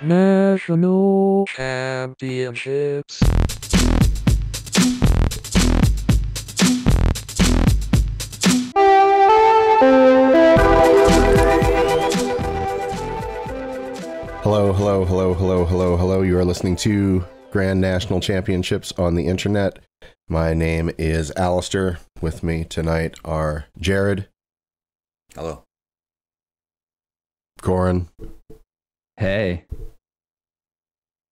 National Championships. Hello. You are listening to Grand National Championships on the internet. My name is Alistair. With me tonight are Jared. Hello. Corin. Hey.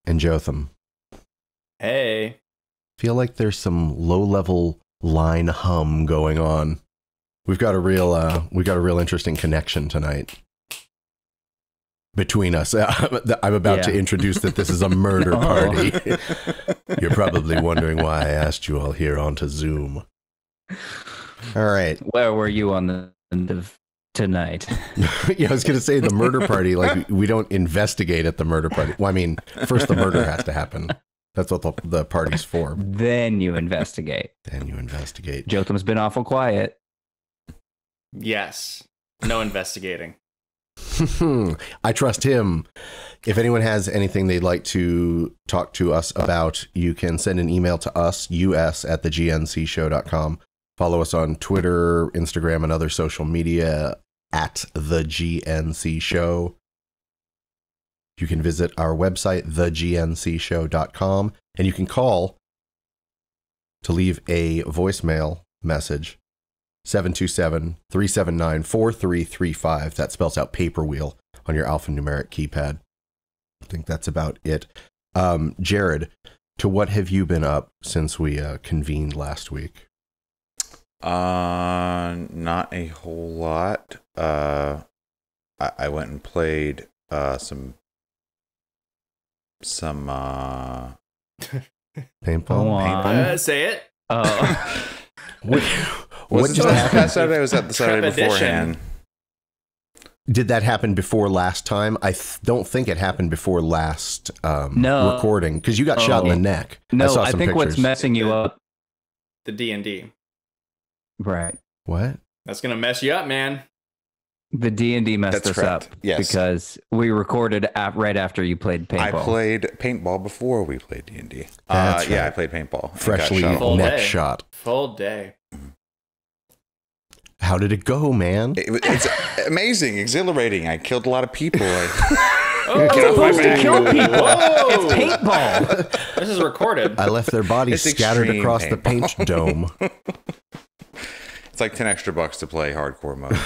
And Jotham. Hey. Feel like there's some low-level line hum going on. We've got a real interesting connection tonight between us. I'm about to introduce that this is a murder party. You're probably wondering why I asked you all here onto Zoom. All right. Where were you on the end of tonight? Yeah, I was going to say the murder party, like we don't investigate at the murder party. Well, I mean, first the murder has to happen. That's what the party's for. Then you investigate. Jotham's been awful quiet. Yes. No investigating. I trust him. If anyone has anything they'd like to talk to us about, you can send an email to us, us@thegncshow.com. Follow us on Twitter, Instagram, and other social media at The GNC Show. You can visit our website, thegncshow.com, and you can call to leave a voicemail message, 727-379-4335. That spells out paper wheel on your alphanumeric keypad. I think that's about it. Jared, to what have you been up since we convened last week? Not a whole lot. I went and played some paintball. Say it. What just happened? Last Saturday was at the Saturday beforehand. Did that happen before last time? I don't think it happened before last recording, because you got shot in the neck. No, I think what's messing you up, the D&D. Right. What? That's gonna mess you up, man. The D&D messed us up. Yes. Because we recorded right after you played paintball. I played paintball before we played D&D. That's right. Yeah, I played paintball. Freshly neck shot. Full day. How did it go, man? It's amazing, exhilarating. I killed a lot of people. It's supposed to kill people. It's paintball. This is recorded. I left their bodies scattered across the paint dome. It's like $10 to play hardcore mode.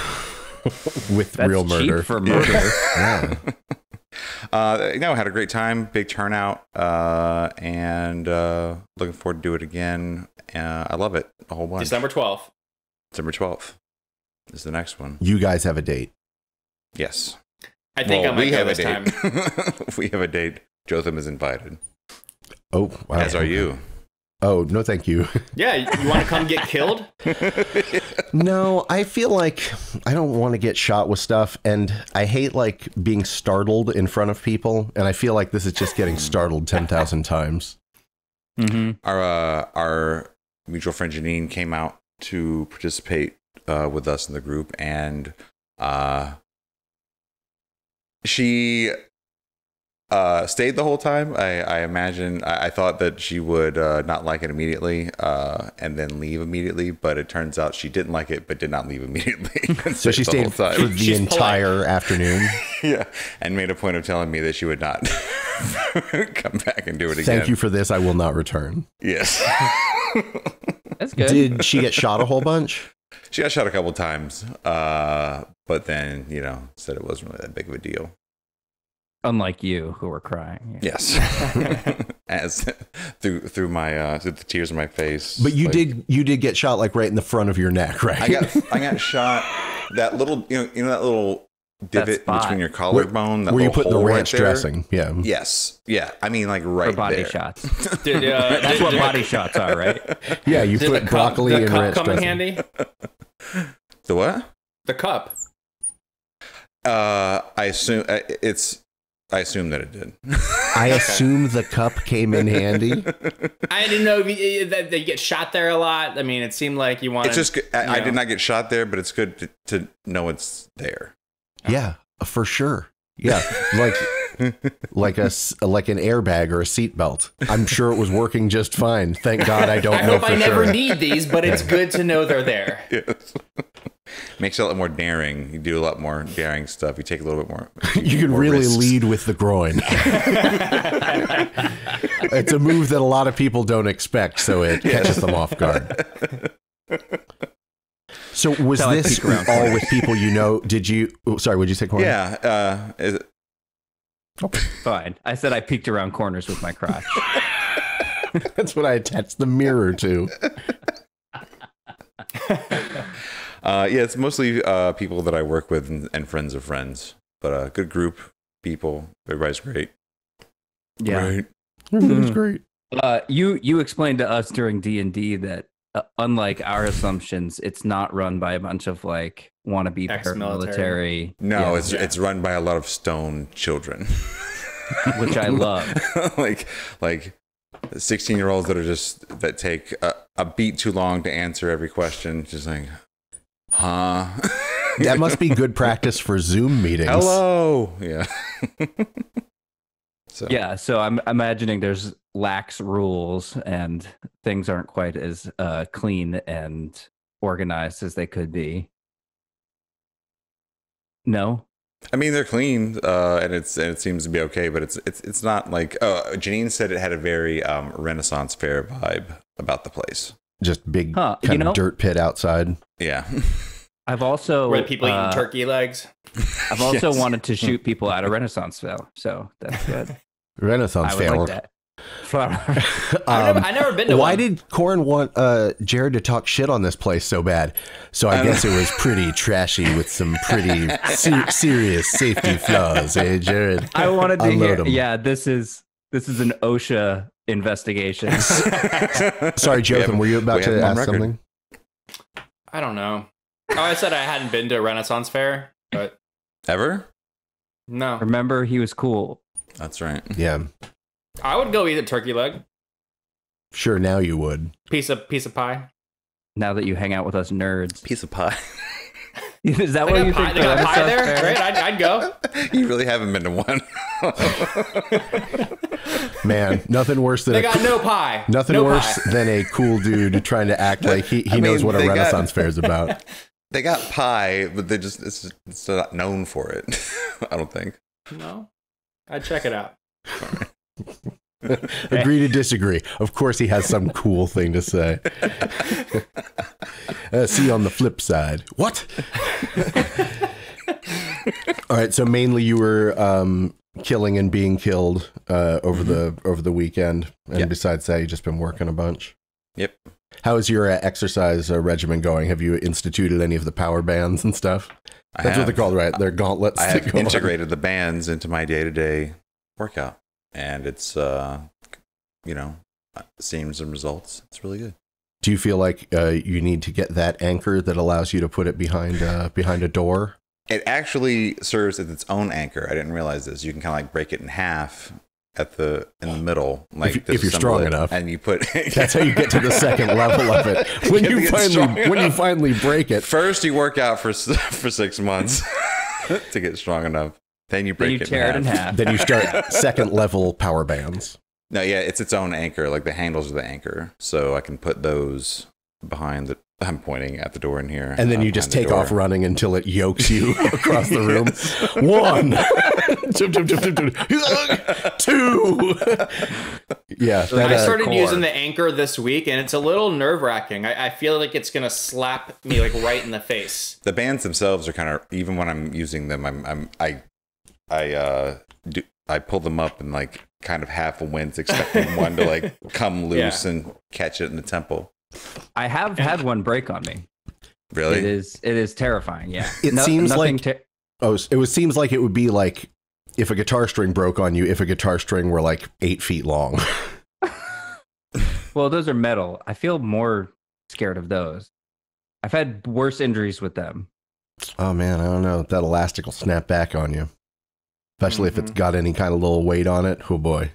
With That's real murder. Cheap for murder. Yeah. I had a great time, big turnout, and looking forward to do it again. I love it a whole bunch. December 12th. December 12th is the next one. You guys have a date. Yes. I think I might go this time. We have a date. Jotham is invited. Oh, wow. As are you. Oh, no, thank you. Yeah, you want to come get killed? No, I feel like I don't want to get shot with stuff, and I hate like being startled in front of people, and I feel like this is just getting startled 10,000 times. Mm-hmm. Our mutual friend Janine came out to participate with us in the group, and she stayed the whole time. I imagine I thought that she would not like it immediately and then leave immediately, but it turns out she didn't like it but did not leave immediately. So she stayed for the entire afternoone. Yeah, and made a point of telling me that she would not come back and do it again. Thank you for this. I will not return. Yes. That's good. Did she get shot a whole bunch? She got shot a couple times, but then, said it wasn't really that big of a deal. Unlike you, who were crying. Yes. As through the tears in my face. But you did get shot like right in the front of your neck, right? I got shot that little that little divot between your collarbone. Where you put the ranch dressing. Yeah. Yes. Yeah. I mean, like right for body there. shots. That's what body shots are, right? Yeah. You put broccoli and ranch dressing. The cup come in handy? The what? The cup. I assume I assume that it did. I assume the cup came in handy. I didn't know that they get shot there a lot. I mean, it seemed like you wanted... It's just, I did not get shot there, but it's good to know it's there. Yeah, for sure. Yeah, like like an airbag or a seatbelt. I'm sure it was working just fine. Thank God I don't I know hope for I never sure. need these, but it's good to know they're there. Yes. Makes it a lot more daring. You do a lot more daring stuff. You take a little bit more. You can more really risks. lead with the groin. It's a move that a lot of people don't expect, so it catches them off guard. So was Till I this peek around all corners. with people you know? Did you? Oh, sorry, would you say corner? Yeah. Fine. I said I peeked around corners with my crotch. That's what I attached the mirror to. It's mostly people that I work with and friends of friends, but a good group, people. Everybody's great. Yeah. Right. That's great. You explained to us during D&D that unlike our assumptions, it's not run by a bunch of like wannabe Ex-military. paramilitary. No, Yeah, it's run by a lot of stone children. which I love. like 16-year-olds that take a beat too long to answer every question. Just like, huh? That must be good practice for Zoom meetings. Hello. Yeah. So Yeah, so I'm imagining there's lax rules and things aren't quite as clean and organized as they could be. No? I mean, they're clean, and it seems to be okay, but it's not like. Janine said it had a very Renaissance fair vibe about the place. Just big Huh, kind you know- of dirt pit outside. Yeah. I've also Where people eating turkey legs. I've also Yes. wanted to shoot people at a Renaissance fair, so that's good. Renaissance I would fair. like that. I've never been to Why one. did Corin want Jared to talk shit on this place so bad? So I guess it was pretty trashy with some pretty serious safety flaws. Hey, Jared. I wanted to Unload hear. 'em. Yeah, this is an OSHA investigation. Sorry, Jotham, were you about we have to him on ask record. something? I don't know. Oh, I said I hadn't been to a Renaissance fair, but Ever? no. Remember, he was cool. That's right. Yeah, I would go eat a turkey leg. sure. Now you would. Piece of pie. Now that you hang out with us nerds, Piece of pie. is that They what got you pie, think? they got the pie Renaissance there, fair is? right? I'd go. You really haven't been to one. Man, nothing worse than They got no pie. nothing No worse pie. than a cool dude trying to act like he I knows mean, what a they got- Renaissance fair is about. They got pie, but it's not known for it. I don't think. No. I'd check it out. Agree to disagree. Of course, he has some cool thing to say. See on the flip side. What? All right. So mainly you were killing and being killed over the weekend, and Yeah. besides that, you just been working a bunch. Yep. How is your exercise regimen going? Have you instituted any of the power bands and stuff? I That's what have. they're called, right? They're gauntlets. I that have go on. integrated the bands into my day-to-day workout, and it's seeing some results. It's really good. Do you feel like you need to get that anchor that allows you to put it behind a door? It actually serves as its own anchor. I didn't realize this. You can kind of like break it in half in the middle, like if you're disassemble strong it, enough. and you put. That's how you get to the second level of it. When You you get strong finally enough. break it, First, you work out for 6 months to get strong enough. Then you Then break you tear it in half. then you start second level power bands. No, yeah, it's its own anchor. Like the handles are the anchor, so I can put those behind the. I'm pointing at the door in here, And then you just take off running until it yokes you across the room. One, two. Yeah, I that, started core. using the anchor this week, and it's a little nerve-wracking. I feel like it's gonna slap me like right in the face. The bands themselves are kind of, even when I'm using them, I pull them up and like kind of half a wince, expecting one to like come loose and catch it in the temple. I have had one break on me. Really? It is terrifying. Yeah. It seems nothing like- seems like it would be like if a guitar string broke on you, if a guitar string were like 8 feet long. Well, those are metal. I feel more scared of those. I've had worse injuries with them. Oh man, I don't know. That elastic will snap back on you. Especially if it's got any kind of little weight on it. Oh boy.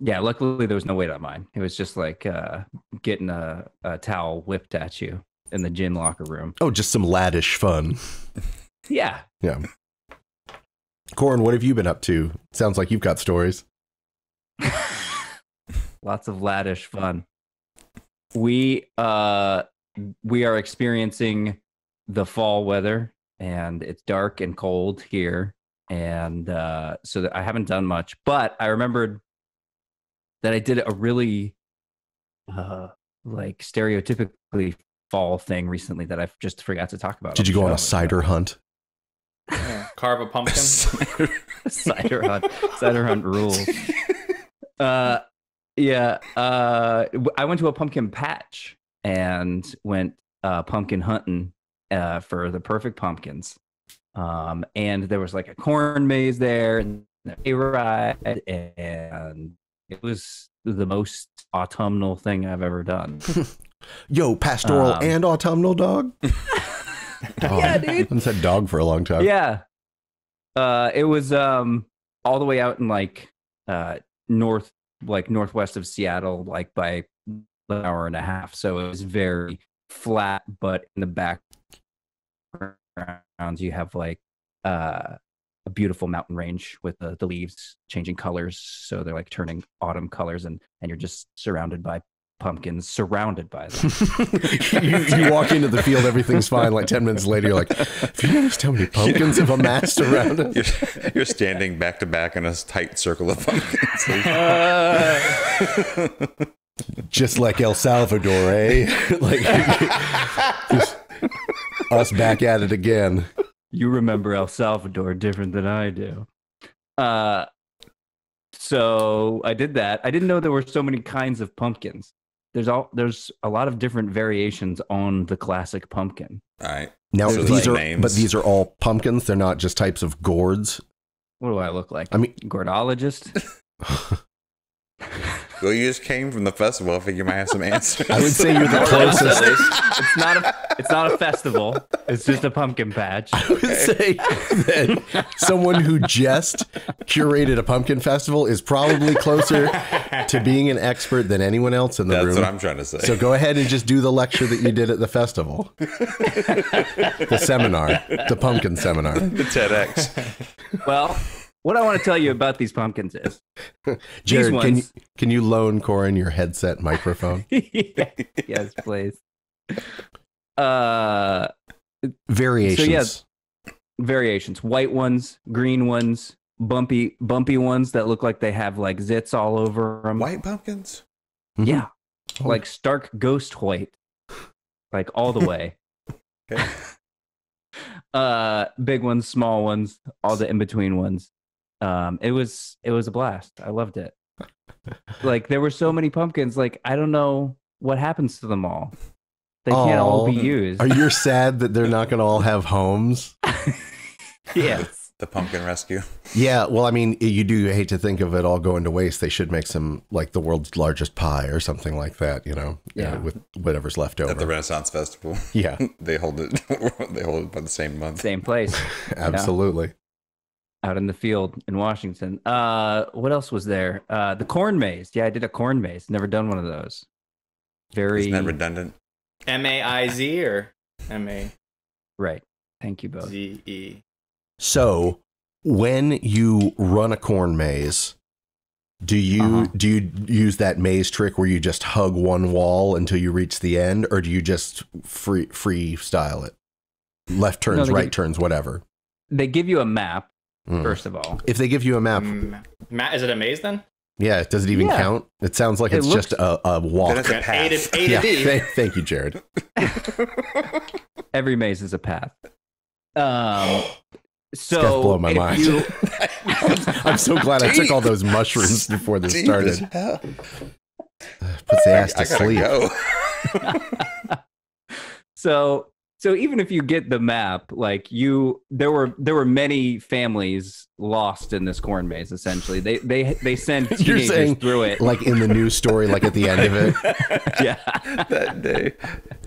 Yeah, luckily there was no weight on mine. It was just like getting a towel whipped at you in the gym locker room. Oh, just some laddish fun. Yeah. Yeah. Corin, what have you been up to? Sounds like you've got stories. Lots of laddish fun. We are experiencing the fall weather, and it's dark and cold here, and so that I haven't done much. But I remembered that I did a really like stereotypically fall thing recently that I just forgot to talk about. Did you go on a cider hunt? Yeah. Carve a pumpkin. Cider hunt rules. Yeah. I went to a pumpkin patch and went pumpkin hunting for the perfect pumpkins. And there was like a corn maze there and a ride, and it was the most autumnal thing I've ever done. Yo, pastoral and autumnal dog? Dog. Yeah, dude. I haven't said dog for a long time. Yeah. It was all the way out in like northwest of Seattle, like by an hour and a half. So it was very flat, but in the background you have like a beautiful mountain range with the leaves changing colors. So they're like turning autumn colors, and you're just surrounded by pumpkins, surrounded by them. you walk into the field, everything's fine. Like 10 minutes later, you're like, have you noticed how many pumpkins have amassed around us? You're standing back to back in a tight circle of pumpkins. Just like El Salvador, eh? Like just us back at it again. You remember El Salvador different than I do. So I did that. I didn't know there were so many kinds of pumpkins. There's a lot of different variations on the classic pumpkin. All right. Now So these like are, names. but these are all pumpkins. They're not just types of gourds. What do I look like? I mean, Gordologist? Well, you just came from the festival. I think you might have some answers. I would say you're the closest. It's not a festival. It's just a pumpkin patch. I would say that someone who just curated a pumpkin festival is probably closer to being an expert than anyone else in the room. That's what I'm trying to say. So go ahead and just do the lecture that you did at the festival. The seminar, the pumpkin seminar. The TEDx. Well, what I want to tell you about these pumpkins is Jared, ones- can you loan Corin your headset microphone? Yes, please. Variations. So variations. White ones, green ones, bumpy ones that look like they have like zits all over them. White pumpkins? Mhm. Yeah. Oh. Like stark ghost white. Like all the way. Okay. Big ones, small ones, all the in-between ones. It was a blast. I loved it. Like there were so many pumpkins, like I don't know what happens to them all. They can't all be used. Are you sad that they're not going to all have homes? Yes. The pumpkin rescue. Yeah, well, I mean, you do hate to think of it all going to waste. They should make some, like, the world's largest pie or something like that, you know, Yeah. with whatever's left over. At the Renaissance Festival. Yeah, They hold it by the same month. Same place. absolutely. Out in the field in Washington. What else was there? The corn maze. Yeah, I did a corn maze. Never done one of those. Very Isn't that redundant? MAIZ or MAZE? right. Thank you both. So, when you run a corn maze, do you use that trick where you just hug one wall until you reach the end, or do you just freestyle it? Left turns, right turns, whatever. They give you a map, first of all. If they give you a map, Matt, is it a maze then? yeah, does it even count? It sounds like it's just a walk. Then it's a path. A to D. Thank you, Jared. Every maze is a path. So That's blowing my if mind. you- I'm so glad I took all those mushrooms before this Deep started. as hell. Puts the ass to I gotta sleep. go. So even if you get the map, like there were many families lost in this corn maze. Essentially, they send You're teenagers saying, through it. like in the news story, like at the end of it. Yeah, That day,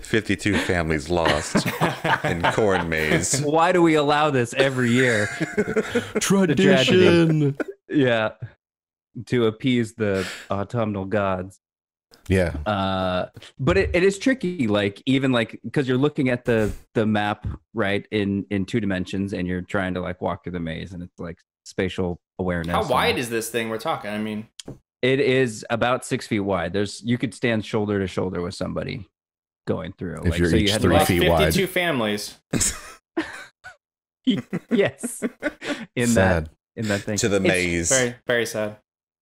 52 families lost in corn maze. why do we allow this every year? Tradition. Yeah, to appease the autumnal gods. Yeah. But it is tricky, like even like because you're looking at the map right in 2 dimensions, and you're trying to like walk through the maze, and it's like spatial awareness. How wide is this thing we're talking? I mean, it is about 6 feet wide. You could stand shoulder to shoulder with somebody going through. If you're each had 3 feet 52 wide. families. Yes, in Sad. that thing To the maze. Very, very sad.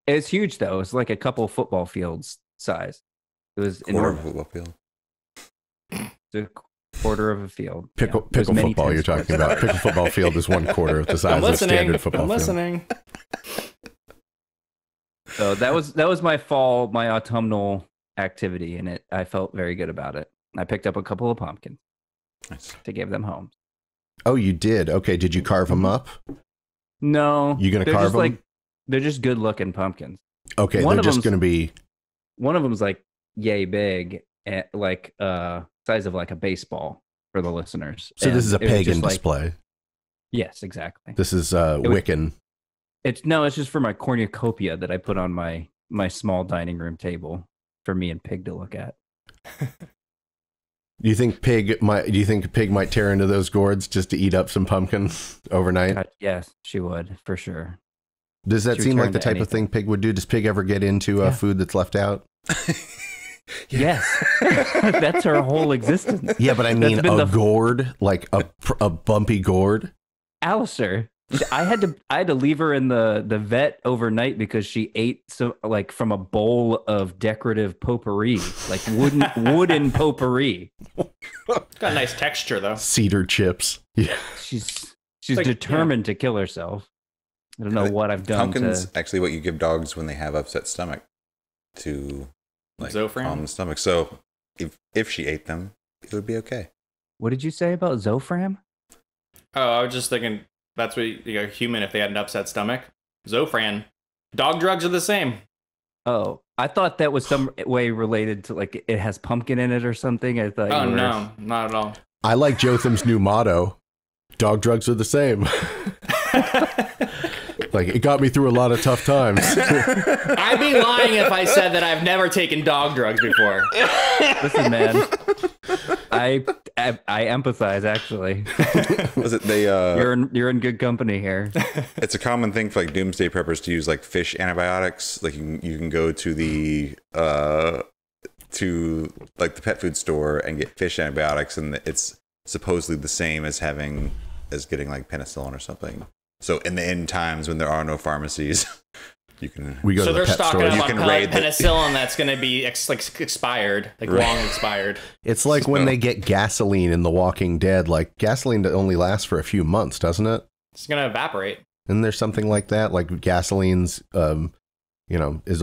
It's huge though. It's like a couple football fields size. It was Quarter of a enormous. football field. It's a quarter of a field. Pickle There's many football you're tennis talking about. Pickle football field is 1/4 of the size I'm of a listening. standard football I'm field. listening. So that was my autumnal activity, and I felt very good about it. I picked up a couple of pumpkins Nice. to give them home. Oh, you did? Okay. Did you carve them up? No, You gonna they're carve just them? like they're just good looking pumpkins. Okay. One They're of just them's- going to be. One of them's like yay big, and like size of like a baseball for the listeners. So this And is a it was pagan just like- display. Yes, exactly. This is was- Wiccan. It's just for my cornucopia that I put on my small dining room table for me and Pig to look at. Do you think Pig might tear into those gourds just to eat up some pumpkin overnight? God, yes, she would for sure. Does that She would seem like turn the to type of thing Pig would do? Does Pig ever get into Yeah. food that's left out? Yes, that's her whole existence. Yeah, but I That's mean been a the- gourd, like a bumpy gourd. Alistair, I had to leave her in the vet overnight because she ate like from a bowl of decorative potpourri, like wooden potpourri. It's got a nice texture though. Cedar chips. Yeah. She's Like, determined to kill herself. I don't know what I've done Pumpkin's to. actually what you give dogs when they have upset stomach to like Zofran? calm the stomach. So if she ate them, it would be okay. What did you say about Zofran? Oh, I was just thinking that's what a human if they had an upset stomach. Zofran. Dog drugs are the same. Oh, I thought that was some way related to like it has pumpkin in it or something. I thought. Oh you were- no, not at all. I like Jotham's new motto. Dog drugs are the same. Like, it got me through a lot of tough times. I'd be lying if I said that I've never taken dog drugs before. Listen, man. I empathize. Actually, Was it they? you're in good company here. It's a common thing for like doomsday preppers to use like fish antibiotics. Like you can go to the pet food store and get fish antibiotics, and it's supposedly the same as getting like penicillin or something. So in the end times when there are no pharmacies, you can. We go So to the they're pet stocking store. up You on can like raid the- penicillin that's going to be expired, like Right. long expired. It's like when they get gasoline in The Walking Dead. Like, gasoline only lasts for a few months, doesn't it? It's going to evaporate. Isn't there something like that? Like gasoline's, gasoline's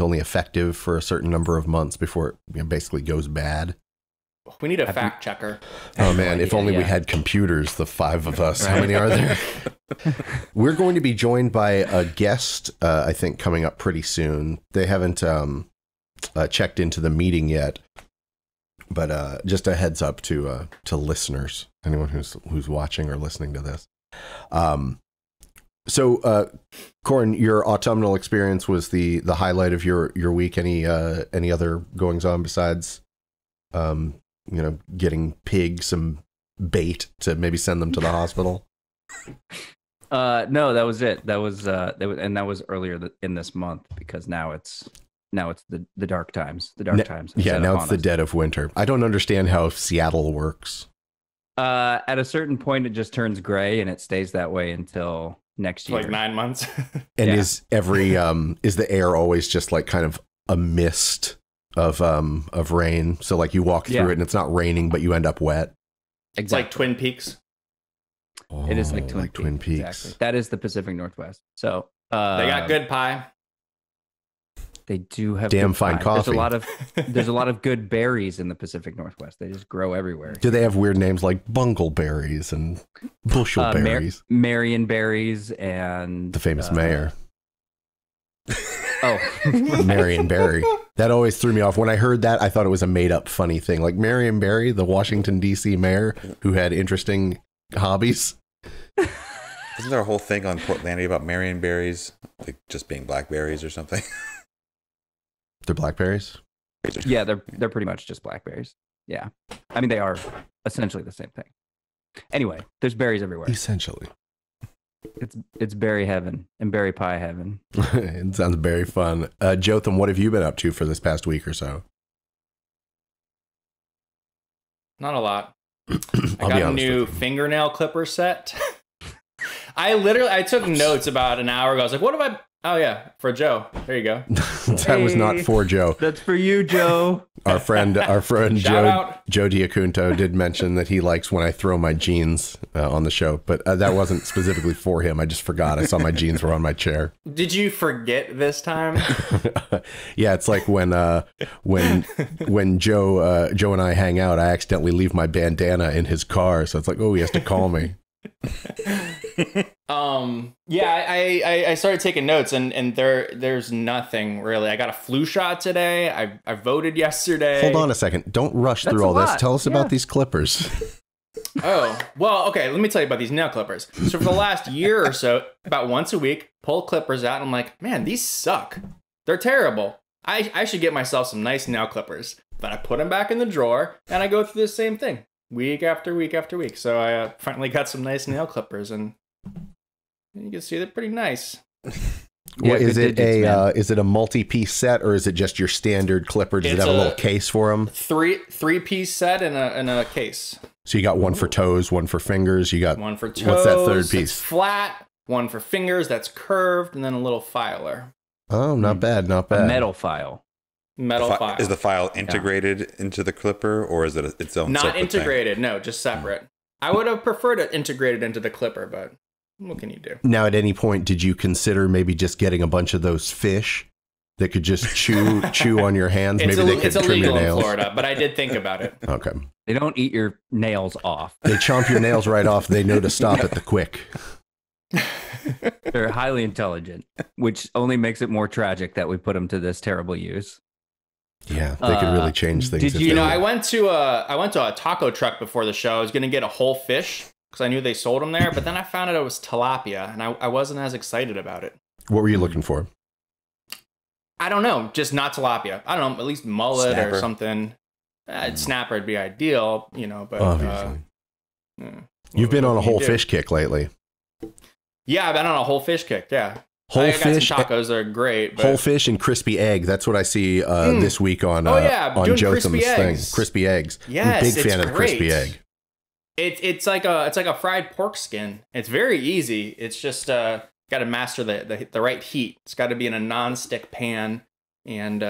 only effective for a certain number of months before it basically goes bad. We need a fact checker. Oh man, if only we yeah. had computers, the 5 of us. How many are there? We're going to be joined by a guest, I think, coming up pretty soon. They haven't checked into the meeting yet, but just a heads up to listeners, anyone who's watching or listening to this. So, Corin, your autumnal experience was the highlight of your week. Any other goings on besides, getting Pig some bait to maybe send them to the hospital? No, that was it. That was earlier in this month because now it's the dark times. The dark times. have Yeah, set now upon it's the us. dead of winter. I don't understand how Seattle works. At a certain point, it just turns gray and it stays that way until next year. Like 9 months. And Yeah. is the air always just like kind of a mist of rain? So like you walk through Yeah. it and it's not raining, but you end up wet. It's like Twin Peaks. It is like Oh, Twin Peaks. Exactly. That is the Pacific Northwest. So They got good pie. They do have Damn good fine pie. coffee. There's a lot of good berries in the Pacific Northwest. They just grow everywhere. Do they have weird names like bungleberries and bushelberries? Marion berries and The famous mayor, Oh, Marion Barry. That always threw me off. When I heard that, I thought it was a made up funny thing. Like Marion Barry, the Washington, D.C. mayor who had interesting hobbies. Isn't there a whole thing on Portlandia about Marion berries, like just being blackberries or something? They're blackberries. Yeah, they're pretty much just blackberries. Yeah, I mean they are essentially the same thing. Anyway, there's berries everywhere. Essentially. It's berry heaven and berry pie heaven. It sounds very fun. Jotham, what have you been up to for this past week or so? Not a lot. I I'll got be a honest new with you. fingernail clipper set. I took notes about an hour ago. I was like, what have I? Oh yeah, for Joe. There you go. That was not for Joe. That's for you, Joe. Our friend Shout Joe out. Diacunto did mention that he likes when I throw my jeans on the show, but that wasn't specifically for him. I just forgot. I saw my jeans were on my chair. Did you forget this time? Yeah, it's like when Joe and I hang out, I accidentally leave my bandana in his car, so it's like, oh, he has to call me. Yeah, I started taking notes and there's nothing really. I got a flu shot today. I voted yesterday. Hold on a second. Don't rush That's through a all this. lot. Tell us Yeah. about these clippers. Oh, well, okay, let me tell you about these nail clippers. So for the last year or so, about once a week, pull clippers out and I'm like, man, these suck. They're terrible. I should get myself some nice nail clippers. But I put them back in the drawer and I go through the same thing week after week after week. So I finally got some nice nail clippers and you can see they're pretty nice. Yeah, Well, is good it digits, man. is it a multi-piece set or is it just your standard clipper? Does it It's have a a- little case for them? Three-piece set in a case. So you got one for toes, one for fingers. You got One for toes. What's that third that's piece? flat. One for fingers that's curved, and then a little filer. Oh, not bad, not A bad. metal file. Metal file. Is the file integrated into the clipper, or is it its own Not separate integrated, no, just separate. I would have preferred it integrated into the clipper, but what can you do? Now, at any point, did you consider maybe just getting a bunch of those fish that could just chew on your hands? Maybe they could It's trim your illegal in nails. Florida, but I did think about it. Okay. They don't eat your nails off. They chomp your nails right off. They know to stop at the quick. They're highly intelligent, which only makes it more tragic that we put them to this terrible use. Yeah, they could really change things. did if you they You know, were- I went to a taco truck before the show. I was gonna get a whole fish because I knew they sold them there, but then I found out it was tilapia, and I wasn't as excited about it. What were you looking for? I don't know, just not tilapia. I don't know, at least mullet Snapper. or something. Snapper would be ideal, you know, but Obviously. You've what- been on a what can you whole do? fish kick lately. Yeah, I've been on a whole fish kick. Yeah, Whole I got fish, some tacos. They're great. But whole fish and crispy egg. That's what I see this week on Oh, yeah, on doing Jotham's crispy thing. eggs. Crispy eggs. I'm a Yes, big it's fan of the crispy great. egg. It's like a fried pork skin. It's very easy. It's just got to master the right heat. It's got to be in a non-stick pan and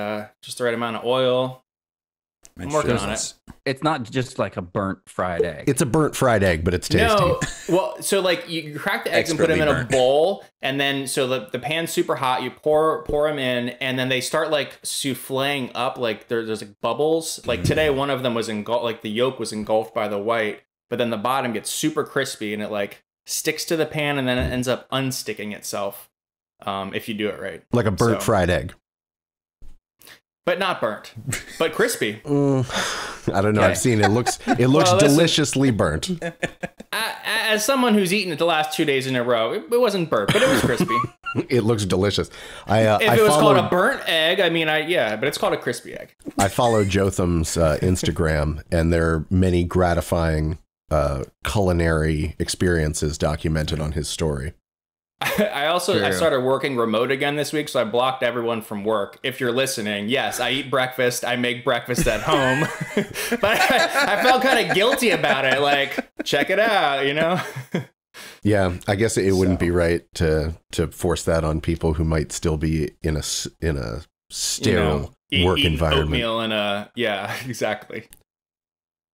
just the right amount of oil. I'm working on it. It's not just like a burnt fried egg. It's a burnt fried egg, but it's tasty. No, well, so like you crack the eggs and put them in a Expertly burnt. bowl, and then so the pan's super hot. You pour them in, and then they start like souffling up. Like there's like bubbles. Like today, one of them was engulfed. Like the yolk was engulfed by the white, but then the bottom gets super crispy, and it like sticks to the pan, and then it ends up unsticking itself. If you do it right, Like a burnt So- fried egg. but not burnt, but crispy. I don't know. Okay. I've seen it. Looks Well, listen. deliciously burnt. As someone who's eaten it the last 2 days in a row, it wasn't burnt, but it was crispy. It looks delicious. If I it was called a followed burnt egg, I mean, but it's called a crispy egg. I follow Jotham's Instagram, and there are many gratifying culinary experiences documented on his story. I True. started working remote again this week, so I blocked everyone from work. If you're listening, yes, I eat breakfast. I make breakfast at home, but I felt kind of guilty about it. Like, check it out, you know? Yeah, I guess it wouldn't be right to force that on people who might still be in a sterile work eating environment. Oatmeal and yeah, exactly.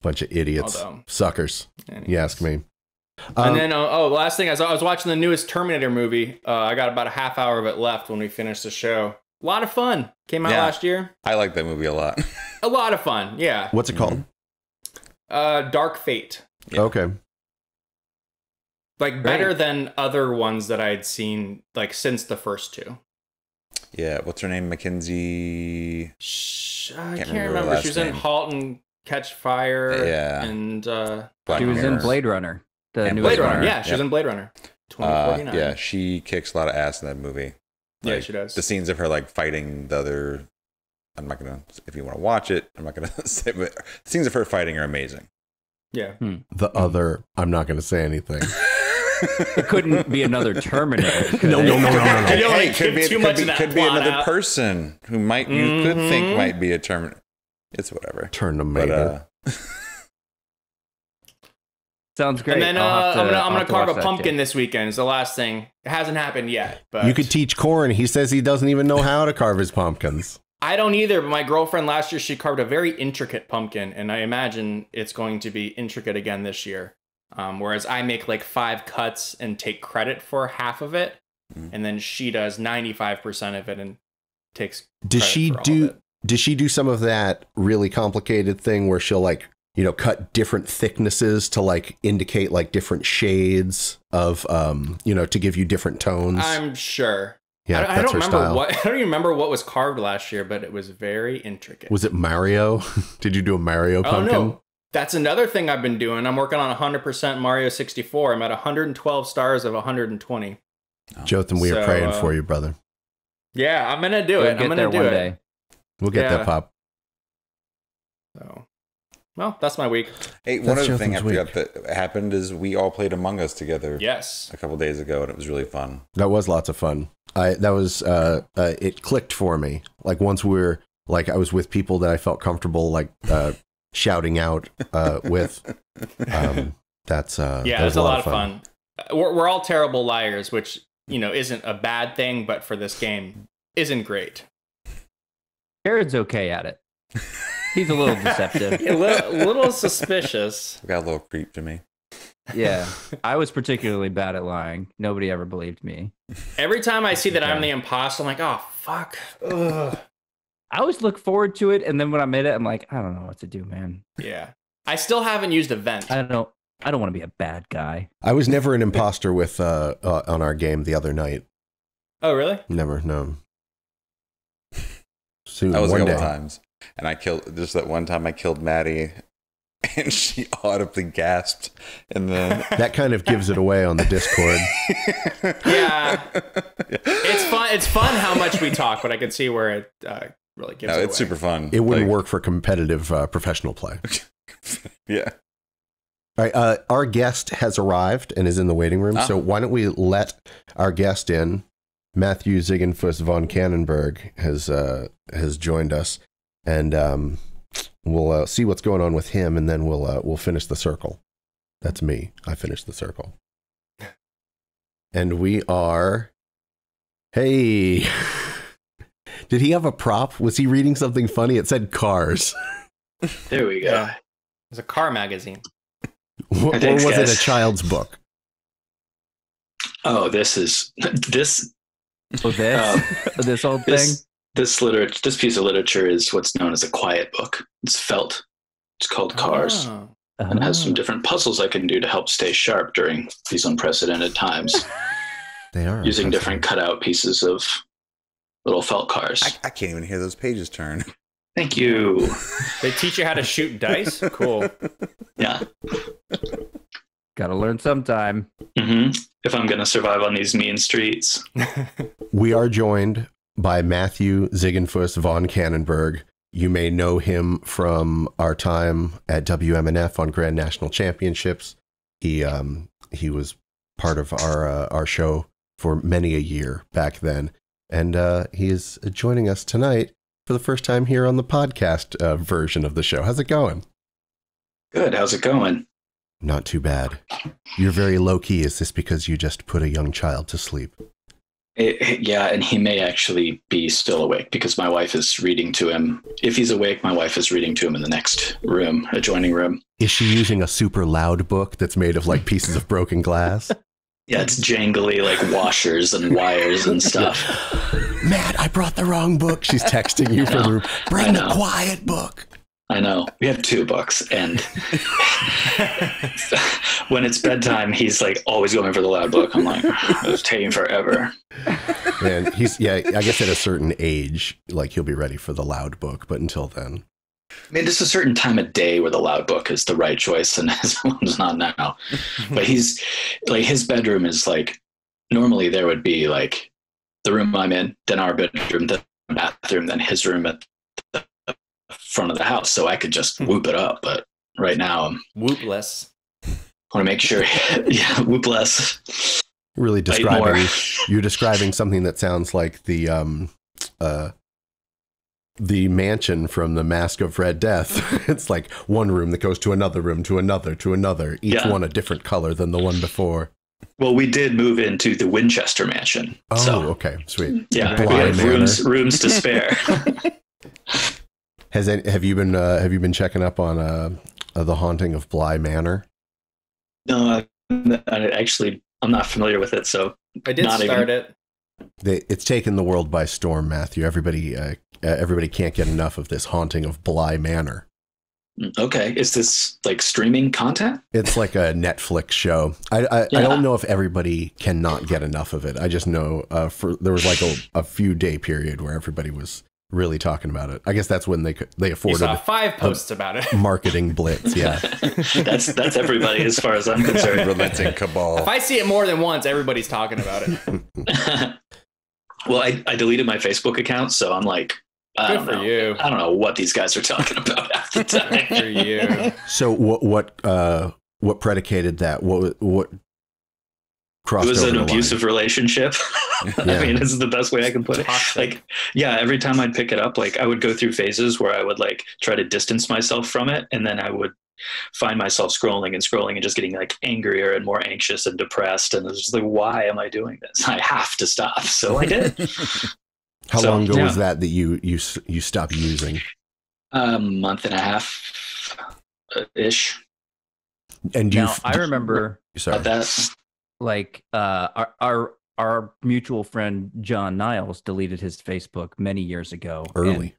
Bunch of idiots, Although- suckers. You ask me. And then, last thing, I was watching the newest Terminator movie. I got about a half hour of it left when we finished the show. A lot of fun. Came out Yeah. last year. I like that movie a lot. A lot of fun. Yeah. What's it called? Dark Fate. Yeah. Okay. Like better than other ones that I'd seen like since the first two. Yeah, what's her name? Mackenzie. I Can't can't remember her remember. last She was in name. 'Halt and Catch Fire. Yeah. And Black She was in Mirror. Blade Runner. The And newest Blade Runner. one. Yeah, she was in Blade Runner. 2049. Yeah, she kicks a lot of ass in that movie. Yeah, Like, she does. The scenes of her like fighting the other I'm not gonna. If you want to watch it, I'm not gonna say. But the scenes of her fighting are amazing. Yeah. The other, I'm not going to say anything. It couldn't be another Terminator. could No. it? I don't Hey, want to give too much of that could be plot another out. person who you could think might be a Terminator. It's whatever. Terminator. Sounds great. And then I'll have to- I'm I'll gonna have to carve watch a that pumpkin too. this weekend. Is the last thing. It hasn't happened yet, but You could teach Corn. He says he doesn't even know how to carve his pumpkins. I don't either. But my girlfriend last year, she carved a very intricate pumpkin, and I imagine it's going to be intricate again this year. Whereas I make like 5 cuts and take credit for half of it, and then she does 95% of it and takes. Does credit she for all of do? it. Does she do some of that really complicated thing where she'll like, cut different thicknesses to like indicate like different shades of, to give you different tones? I'm sure. Yeah, I that's don't her remember style. what. I don't even remember what was carved last year, but it was very intricate. Was it Mario? Did you do a Mario pumpkin? Oh no, that's another thing I've been doing. I'm working on 100% Mario 64. I'm at 112 stars of 120. Jotham, we are So, praying for you, brother. Yeah, I'm gonna do We'll it. I'm get gonna there do one it. day. We'll get Yeah. that pop. So, well, that's my week. Hey, one That's other thing I Jotham's forgot that happened is we all played Among Us together Yes. a couple days ago, and it was really fun. That was lots of fun. It clicked for me. Like once I was with people that I felt comfortable like shouting out with. That's Yeah, that was it's a lot of fun. We're all terrible liars, which isn't a bad thing, but for this game, isn't great. Jared's okay at it. He's a little deceptive. A little suspicious. Got a little creep to me. Yeah. I was particularly bad at lying. Nobody ever believed me. Every time I see that I'm the imposter, I'm like, oh fuck. Ugh. I always look forward to it, and then when I'm in it, I'm like, I don't know what to do, man. Yeah. I still haven't used a vent. I don't want to be a bad guy. I was never an imposter with on our game the other night. Oh really? Never, no. Soon, That was a one couple day. times, and I killed just that one time. I killed Maddie, and she audibly gasped, and then That kind of gives it away on the Discord. Yeah. It's fun. It's fun how much we talk, but I can see where it really gives. no, it it's away. super fun. It wouldn't Like, work for competitive professional play. Yeah. All right, our guest has arrived and is in the waiting room. Ah. So why don't we let our guest in? Matthew Zigenfuss von Cannonburg has joined us, and we'll see what's going on with him, and then we'll finish the circle. That's me. I finished the circle, and we are. Hey, did he have a prop? Was he reading something funny? It said cars. There we go. Yeah. It's a car magazine. Or Thanks, was it guys. a child's book? Oh, this is this So this old thing? this piece of literature is what's known as a quiet book. It's felt. It's called Cars, Oh. and it has some different puzzles I can do to help stay sharp during these unprecedented times, They are using impressive. different cutout pieces of little felt cars. I can't even hear those pages turn. Thank you. They teach you how to shoot dice. Cool. Yeah. Gotta learn sometime. If I'm gonna survive on these mean streets. We are joined by Matthew Zigenfuss von Cannonburg. You may know him from our time at WMNF on Grand National Championships. He was part of our show for many a year back then, and he is joining us tonight for the first time here on the podcast version of the show. How's it going? Good. How's it going? Not too bad. You're very low key. Is this because you just put a young child to sleep? Yeah, and he may actually be still awake because my wife is reading to him. If he's awake, my wife is reading to him in the next room, adjoining room. Is she using a super loud book that's made of like pieces of broken glass? Yeah, it's jangly, like washers and wires and stuff. Matt, I brought the wrong book. She's texting you from the room. Bring the know. quiet book. I know. We have 2 books, and when it's bedtime, he's like always going for the loud book. I'm like, it's taking forever. And I guess at a certain age, like he'll be ready for the loud book, but until then. I mean, there's a certain time of day where the loud book is the right choice, and his one's not now. But he's like, his bedroom is like, normally there would be like the room I'm in, then our bedroom, then the bathroom, then his room at front of the house so I could just whoop it up. But right now I'm Whoopless. want to make sure, yeah, whoop less. Really Bite more. you're describing something that sounds like the mansion from the Mask of Red Death. It's like one room that goes to another room, to another, each Yeah. one a different color than the one before. Well, we did move into the Winchester mansion. Oh, So okay, sweet. yeah, Bly we have Manor. rooms to spare. Have you been checking up on the haunting of Bly Manor? No, I'm not familiar with it. So I did Not start even- it. It's taken the world by storm, Matthew. Everybody can't get enough of this haunting of Bly Manor. okay, is this like streaming content? It's like a Netflix show. I Yeah. don't know if everybody cannot get enough of it. I just know there was like a few day period where everybody was really talking about it. I guess that's when they You afforded saw 5 posts about it. marketing blitz. Yeah. That's everybody as far as I'm concerned. Relenting cabal. If I see it more than once, everybody's talking about it. Well, I deleted my Facebook account, so I'm like, I Good don't for know. you. I don't know what these guys are talking about half the time. For you. So what predicated that? What It crossed was over an the line? abusive relationship. Yeah. I mean, this is the best way I can put it. Toxic. Like, yeah, every time I'd pick it up, like I would go through phases where I would like try to distance myself from it, and then I would find myself scrolling and just getting like angrier and more anxious and depressed. And it was just like, why am I doing this? I have to stop. So I did. How So, long ago yeah. was that you stopped using? A month and a half ish. And you Now, I remember sorry. About that. like our mutual friend John Niles deleted his Facebook many years ago. and Early.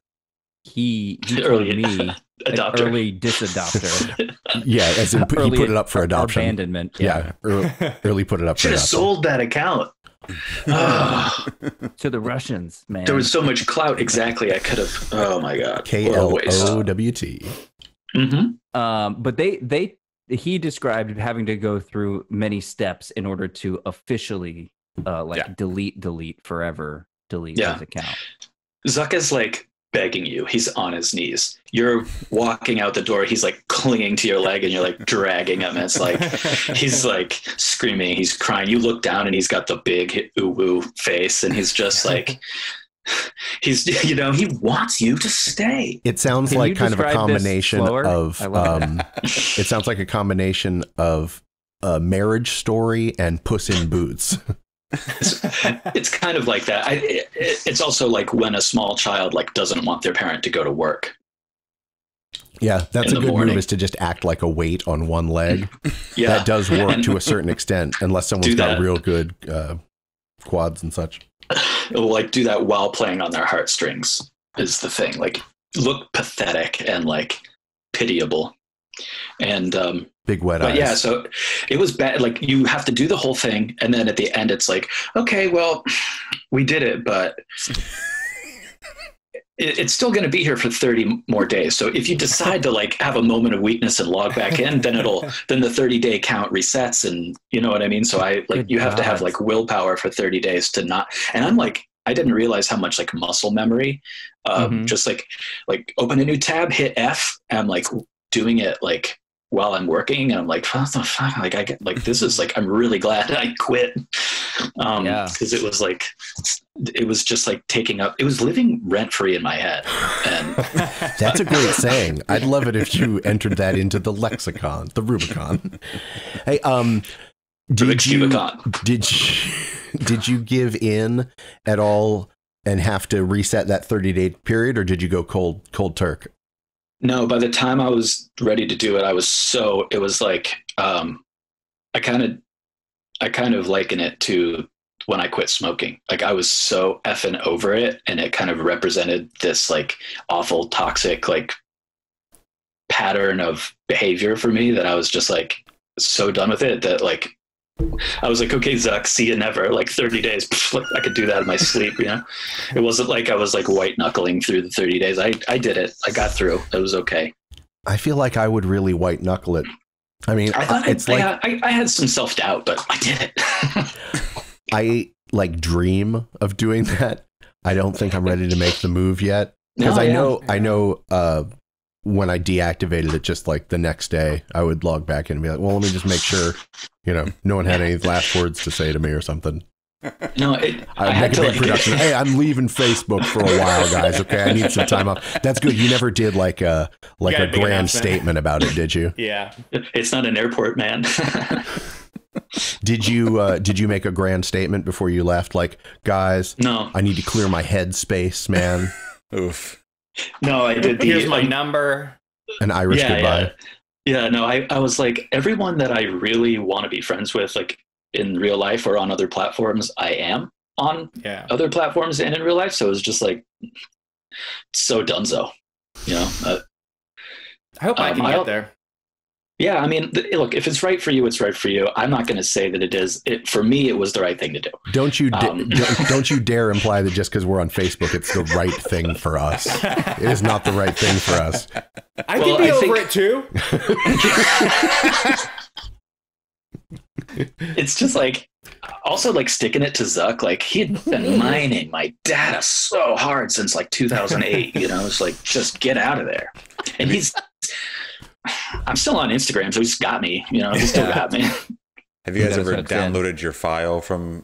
He told Early me an adopter. early disadopter. Yeah, as in he Early put it up for or adoption. abandonment. Yeah, early put it up for Should have adoption. sold that account. Ah, To the Russians, man. there was so much clout. Exactly. I could have. Oh my God. KLOWT. Mm-hmm. But he described having to go through many steps in order to officially delete forever, delete Yeah. his account. Zuck is like begging you. He's on his knees. You're walking out the door. He's like clinging to your leg and you're like dragging him. It's like he's like screaming. He's crying. You look down and he's got the big ooh face and he's just like, he wants you to stay. It sounds Can like you kind of a describe this combination slower? of I love it sounds like a combination of a Marriage Story and Puss in Boots. It's kind of like that. It's also like when a small child like doesn't want their parent to go to work. Yeah, that's In a the good morning. move, is to just act like a weight on one leg. Yeah. That does work And to a certain extent, unless someone's do got that. real good quads and such. It'll like do that while playing on their heartstrings is the thing. Like look pathetic and like pitiable. And Big wet but eyes. yeah, so it was bad. Like you have to do the whole thing, and then at the end, it's like, okay, well, we did it, but it's still going to be here for 30 more days. So if you decide to like have a moment of weakness and log back in, then then the 30-day count resets, and you know what I mean. So Good you have to have God. like willpower for 30 days to not. And I'm like, I didn't realize how much like muscle memory, Mhm. just like open a new tab, hit F, and I'm like doing it like while I'm working, and I'm like, what the fuck? Like I get like this is like I'm really glad I quit, Yeah. because it was just like taking up. It was living rent free in my head, and That's a great saying. I'd love it if you entered that into the lexicon, the Rubicon. Hey, Rubik's Cubicon. did you give in at all and have to reset that 30-day period, or did you go cold turk? No, by the time I was ready to do it, it was like, I kind of liken it to when I quit smoking. Like I was so effing over it, and it kind of represented this like awful, toxic, like pattern of behavior for me that I was just like so done with it that like, I was like, okay, Zuck, see you never. Like 30 days, like, I could do that in my sleep, you know? It wasn't like I was like white knuckling through the 30 days. I did it. I got through. It was okay. I feel like I would really white knuckle it. I mean, I thought it's like I had some self-doubt, but I did it. I like dream of doing that. I don't think I'm ready to make the move yet. Because No, I know when I deactivated it, just like the next day, I would log back in and be like, well, let me just make sure, no one had any last words to say to me or something. No, I I'd had make a to big production. Hey, I'm leaving Facebook for a while, guys. Okay, I need some time off. That's good. You never did like a got a big grand announcement. statement about it, did you? Yeah. It's not an airport, man. Did you make a grand statement before you left? Like, guys, No, I need to clear my head space, man. Oof. no, I did. Here's my number. An Irish goodbye. Yeah, no, I was like, everyone that I really want to be friends with, like in real life or on other platforms, I am on Yeah. other platforms and in real life. So it was just like, so dunzo, I hope I can I'll- get there. Yeah, I mean, look, if it's right for you, it's right for you. I'm not going to say that it is. For me, it was the right thing to do. Don't you don't you dare imply that just because we're on Facebook, it's the right thing for us. It is not the right thing for us. I Well, can be I over think- it too. It's just like, also like sticking it to Zuck. Like he'd been mining my data so hard since like 2008. It's like, just get out of there. And I'm still on Instagram, so he's got me. He's still got me. Have you guys That's ever hooked in. downloaded your file from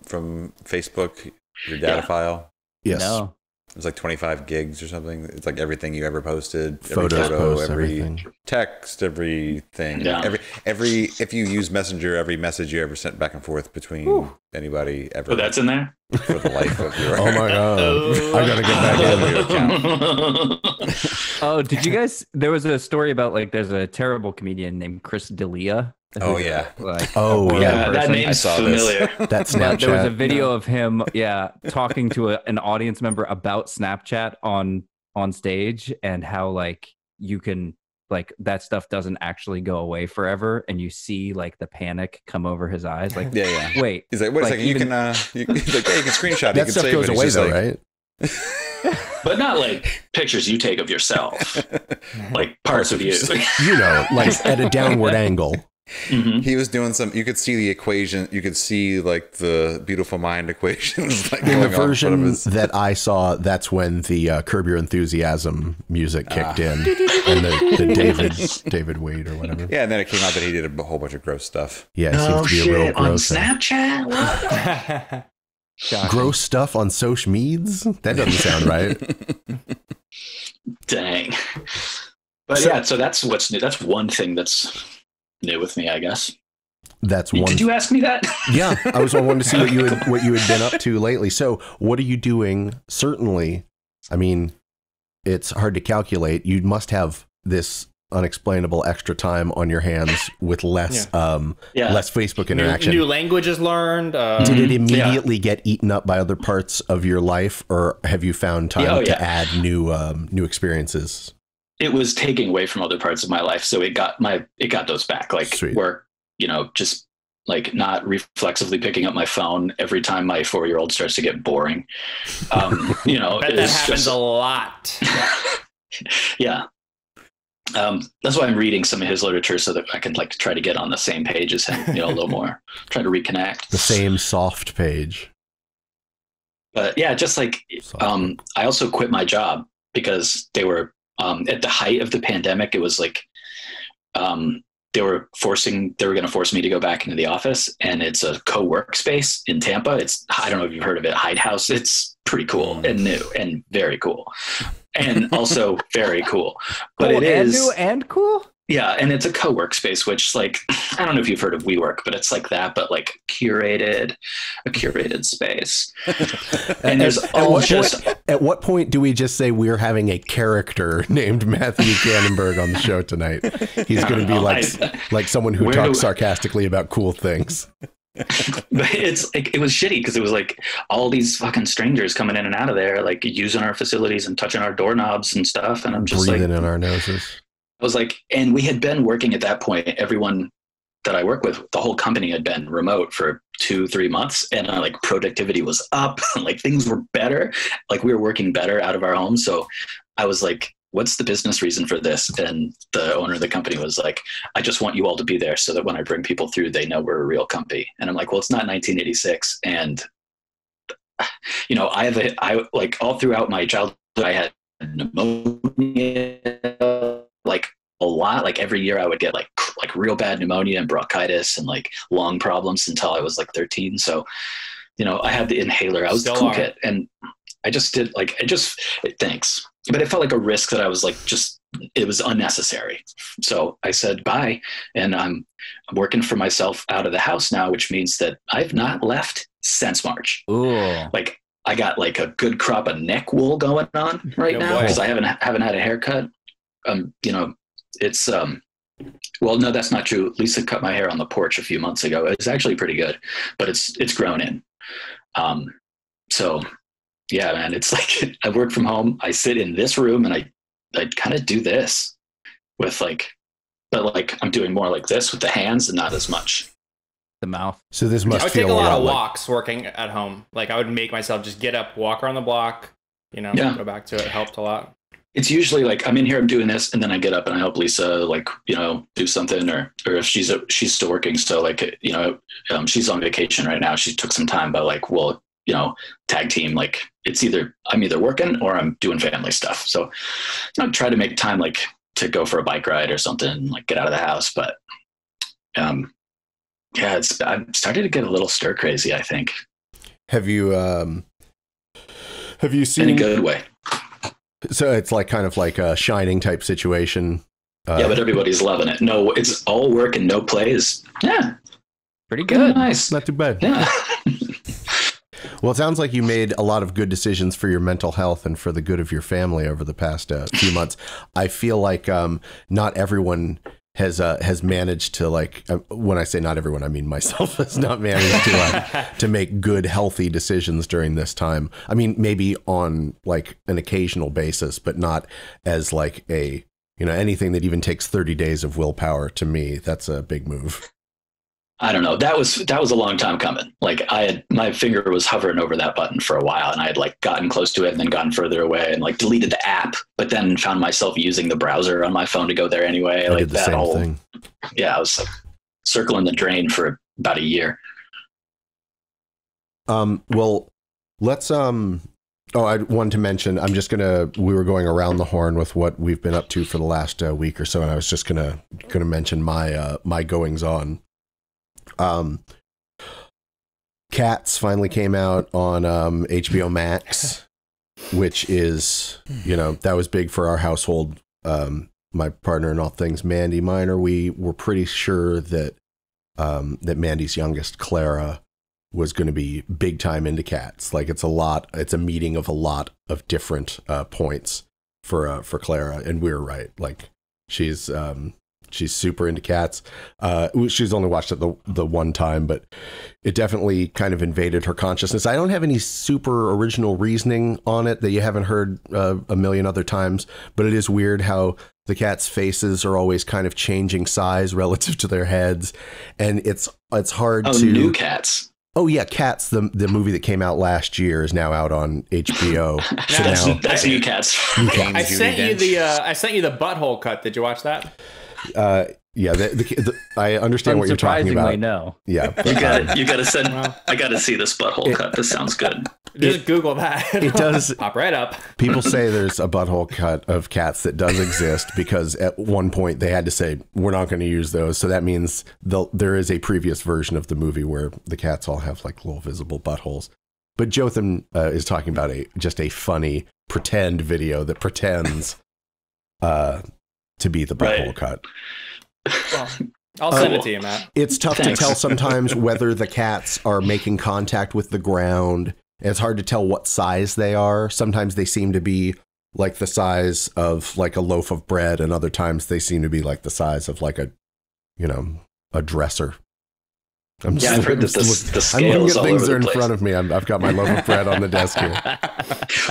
Facebook, your data Yeah. file? Yes. No. It's like 25 gigs or something. It's like everything you ever posted, every Photos, photo, posts, every everything. text, everything. Yeah. Every if you use Messenger, every message you ever sent back and forth between anybody ever Oh, that's in there? for the life of your Oh my god! I gotta get back in. your account. Oh, did you guys? There was a story about like there's a terrible comedian named Chris D'Elia. Oh, yeah. Like, Oh, a horrible yeah, Yeah, that person. I name's saw familiar. That's Yeah, there was a Snapchat. video of him, talking to an audience member about Snapchat on stage and how like you can like that stuff doesn't actually go away forever, and you see like the panic come over his eyes. Like, Yeah. wait, He's like, wait a Like, second, even- he's like, yeah, you can screenshot it, you That can stuff save goes it. He's away just though, like, right? But not like pictures you take of yourself, like parts of you. Like at a downward angle. Mhm. He was doing some. You could see the equation. You could see like the beautiful mind equations. Like In the going on in front of version his- that I saw, that's when the Curb Your Enthusiasm music kicked in, and the David Wade or whatever. Yeah, and then it came out that he did a whole bunch of gross stuff. Yeah, it Oh seems to be a real shit! On gross thing. Snapchat? What? shocking. Gross stuff on social meds? That doesn't sound right. Dang. But so that's what's new. That's one thing that's new with me, I guess. That's one. Did you ask me that? Yeah, I wanted to see what you had been up to lately. So, what are you doing? Certainly, I mean, it's hard to calculate. You must have this unexplainable extra time on your hands with less Yeah. less Facebook interaction. New languages learned. Did it immediately get eaten up by other parts of your life, or have you found time Yeah, to add new experiences? It was taking away from other parts of my life, so it got those back. Like Sweet. work, just like not reflexively picking up my phone every time my 4-year-old starts to get boring. Bet that it's happens just a lot. yeah. That's why I'm reading some of his literature so that I can like try to get on the same page as him, a little more, try to reconnect. The same soft page. But yeah, just like I also quit my job because they were at the height of the pandemic. It was like they were going to force me to go back into the office, and it's a co-work space in Tampa. I don't know if you've heard of it, Hyde House. It's pretty cool and new and very cool, and also very cool. But Cool it and is new and cool. yeah, and it's a co-work space, which like I don't know if you've heard of WeWork, but it's like that, but like a curated space. And there's At what point do we just say we're having a character named Matthew Cannonberg on the show tonight? He's going to be like someone who talks sarcastically about cool things. But it's like, it was shitty because it was like all these fucking strangers coming in and out of there, like using our facilities and touching our doorknobs and stuff. And I'm just breathing like, in our noses. I was like, and we had been working at that point. Everyone that I work with, the whole company had been remote for 2-3 months, and like productivity was up, like things were better, like we were working better out of our homes. So I was like, what's the business reason for this? And the owner of the company was like, I just want you all to be there so that when I bring people through, they know we're a real company. And I'm like, well, it's not 1986. And I like all throughout my childhood, I had pneumonia, like a lot. Like every year I would get like real bad pneumonia and bronchitis and like lung problems until I was like 13. So, you know, I had the inhaler. I was the cool kid, and I just did thanks. But it felt like a risk that I was like, it was unnecessary. So I said bye, and I'm working for myself out of the house now, which means that I've not left since March. Ooh. Like I got like a good crop of neck wool going on right now because I haven't had a haircut. You know, it's well, no, that's not true. Lisa cut my hair on the porch a few months ago. It's actually pretty good, but it's grown in. So yeah, man, it's like I work from home. I sit in this room and I kind of do this with but I'm doing more like this with the hands and not as much the mouth. So this must I would feel take a lot of like... walks working at home. Like I would make myself just get up, walk around the block, you know, go back to it. It helped a lot. It's usually like I'm in here, I'm doing this, and then I get up and I help Lisa, you know, do something, or if she's still working. So you know, she's on vacation right now. She took some time, but we'll, you know, tag team. Like it's I'm either working or I'm doing family stuff. So you know, try to make time to go for a bike ride or something, like get out of the house. But yeah, I'm starting to get a little stir crazy, I think. Have you seen... In a good way. So it's kind of like a Shining type situation. Yeah, but everybody's loving it. No, it's all work and no play is, pretty good. Nice. Not too bad. Yeah. Well, it sounds like you made a lot of good decisions for your mental health and for the good of your family over the past few months. I feel like not everyone has managed to when I say not everyone, I mean myself, has not managed to make good, healthy decisions during this time. I mean, maybe on an occasional basis, but not as a, you know, anything that even takes 30 days of willpower. To me, that's a big move. I don't know. That was a long time coming. My finger was hovering over that button for a while, and I had gotten close to it and then gotten further away and deleted the app, but then found myself using the browser on my phone to go there anyway. I did the same thing. Yeah, I was circling the drain for about a year. Well, let's I wanted to mention, we were going around the horn with what we've been up to for the last week or so, and I was just gonna mention my goings on. Cats finally came out on HBO Max, which is, you know, that was big for our household. My partner in all things, Mandy Minor, we were pretty sure that that Mandy's youngest, Clara, was going to be big time into cats. It's a meeting of a lot of different points for Clara, and we were right. She's super into cats. She's only watched it the one time, but it definitely kind of invaded her consciousness. I don't have any super original reasoning on it that you haven't heard a million other times, but it is weird how the cats' faces are always kind of changing size relative to their heads, and it's hard to... New Cats. Oh yeah, Cats, the movie that came out last year, is now out on HBO. So that's New Cats. I sent you the butthole cut. Did you watch that? Yeah, I understand what you're talking about. No. Yeah, you gotta send. I gotta see this butthole cut. This sounds good. Just Google that. It does pop right up. People say there's a butthole cut of cats that does exist because at one point they had to say we're not going to use those. So that means there is a previous version of the movie where the cats all have little visible buttholes. But Jotham is talking about just a funny pretend video that pretends to be the butthole cut. Well, I'll send it to you, Matt. It's tough to tell sometimes whether the cats are making contact with the ground. It's hard to tell what size they are. Sometimes they seem to be the size of a loaf of bread, and other times they seem to be the size of a dresser. I've heard that the scale is all things over are the in place. front of me. I've got my loaf of bread on the desk here.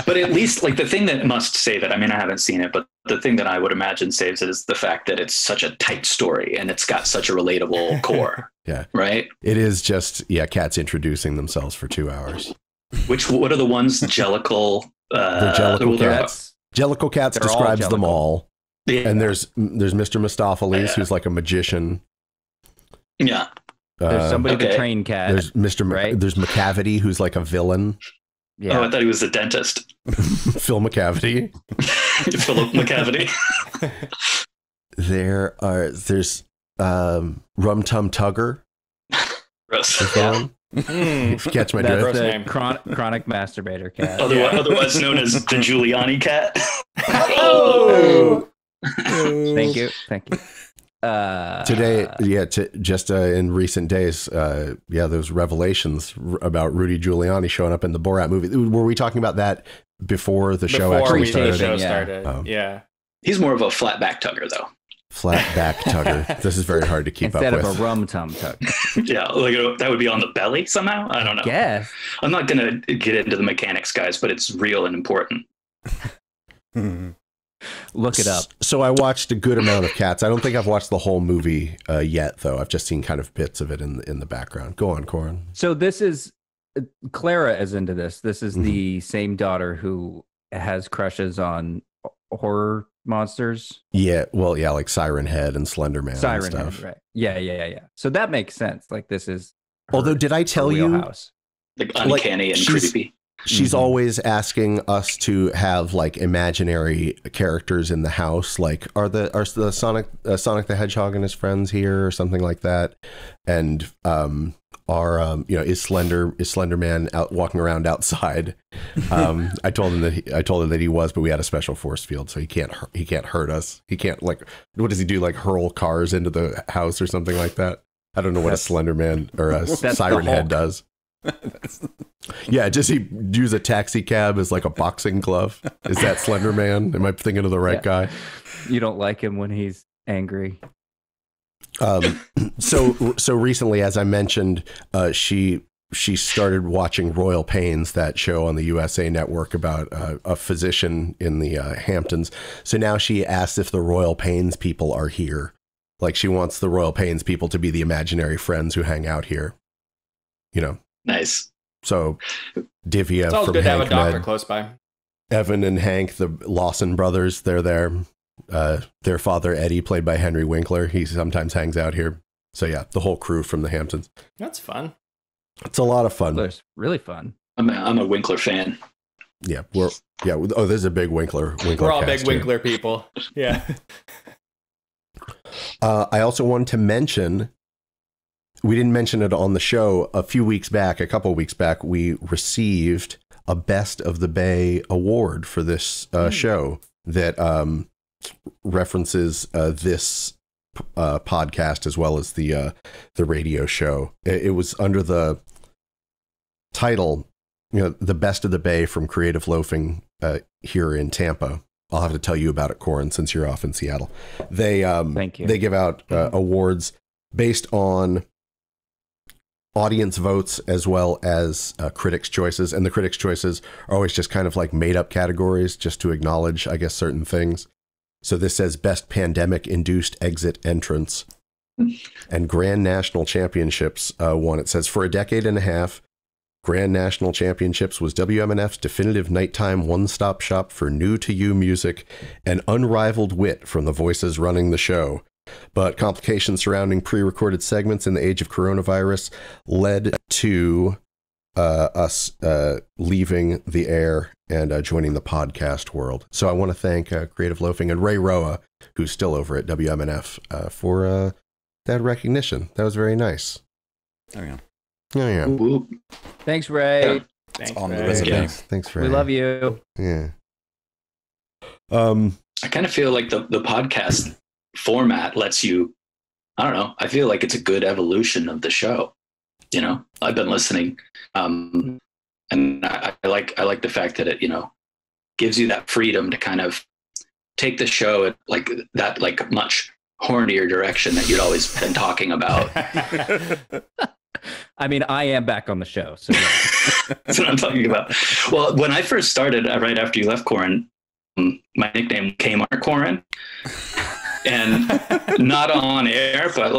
But at least the thing that must save it, I mean, I haven't seen it, but the thing that I would imagine saves it is the fact that it's such a tight story and it's got such a relatable core. Yeah. Right? It is just, cats introducing themselves for 2 hours. What are the ones? Jellicle? The Jellicle cats. Jellicle cats describes them all. Yeah. And there's Mr. Mistopheles, who's like a magician. Yeah. There's somebody to train cat. There's There's McCavity, who's like a villain. Yeah. Oh, I thought he was a dentist. Phil McCavity. Philip McCavity. There's Rum Tum Tugger. Gross. is one. Mm. Catch my That's drift. gross the name. chronic masturbator cat. Otherwise known as the Giuliani cat. Oh! Thank you. Today, just in recent days, those revelations about Rudy Giuliani showing up in the Borat movie. Were we talking about that before the show Before actually the started? show Yeah. started. Oh. Yeah. He's more of a flatback tugger, though. Flat back tugger. This is very hard to keep Instead up of with. a rum tum tuck. Yeah, like that would be on the belly somehow. I don't know. Yes. I'm not gonna get into the mechanics, guys, but it's real and important. Look it up. So I watched a good amount of Cats. I don't think I've watched the whole movie yet, though. I've just seen kind of bits of it in the background. Go on, Corin. So this is Clara is into this. This is the same daughter who has crushes on horror monsters. Yeah, well, yeah, like Siren Head and Slender Man and Siren stuff. Head, right? Yeah. So that makes sense. Like this is. Although, did I tell you wheelhouse. Like uncanny and she's- creepy. she's always asking us to have like imaginary characters in the house? Like, are the Sonic the Hedgehog and his friends here or something like that? And is Slender Man out walking around outside? I told him that he was, but we had a special force field, so he can't hurt us. He can't, like, what does he do? Like hurl cars into the house or something like that? I don't know what a Slender Man or a Siren Head does. Yeah, does he use a taxi cab as like a boxing glove? Is that Slender Man? Am I thinking of the right guy? You don't like him when he's angry. So recently, as I mentioned, she started watching Royal Pains, that show on the USA Network about a physician in the Hamptons. So now she asks if the Royal Pains people are here. Like, she wants the Royal Pains people to be the imaginary friends who hang out here. You know. Nice. So Divya It's always from good to have a Hank doctor Med, close by. Evan and Hank, the Lawson brothers, they're there. Their father, Eddie, played by Henry Winkler, he sometimes hangs out here. So yeah, the whole crew from the Hamptons. That's fun. It's a lot of fun. It's really fun. I'm a Winkler fan. Yeah, there's a big Winkler We're all cast big here. Winkler people. Yeah. I also wanted to mention, we didn't mention it on the show, a couple weeks back, we received a Best of the Bay award for this show that references this podcast as well as the radio show. It was under the title, the Best of the Bay from Creative Loafing here in Tampa. I'll have to tell you about it, Corin, since you're off in Seattle. Thank you. They give out awards based on audience votes as well as critics' choices. And the critics' choices are always just kind of like made up categories just to acknowledge, I guess, certain things. So this says Best Pandemic-Induced Exit Entrance. And Grand National Championships won. It says, for a decade and a half, Grand National Championships was WMNF's definitive nighttime one-stop shop for new-to-you music and unrivaled wit from the voices running the show. But complications surrounding pre-recorded segments in the age of coronavirus led to us leaving the air and joining the podcast world. So I want to thank Creative Loafing and Ray Roa, who's still over at WMNF, for that recognition. That was very nice. There we go. Oh, yeah. Whoop. Thanks, Ray. Thanks, on the Ray. resume. Thanks for We love you. Yeah. I kind of feel like the podcast format lets you, I don't know, I feel like it's a good evolution of the show. I've been listening. And I like the fact that it, gives you that freedom to kind of take the show at like that, like much hornier direction that you'd always been talking about. I mean, I am back on the show. So yeah. That's what I'm talking about. Well, when I first started, right after you left, Corin, my nickname was Kmart Corin, and not on air, but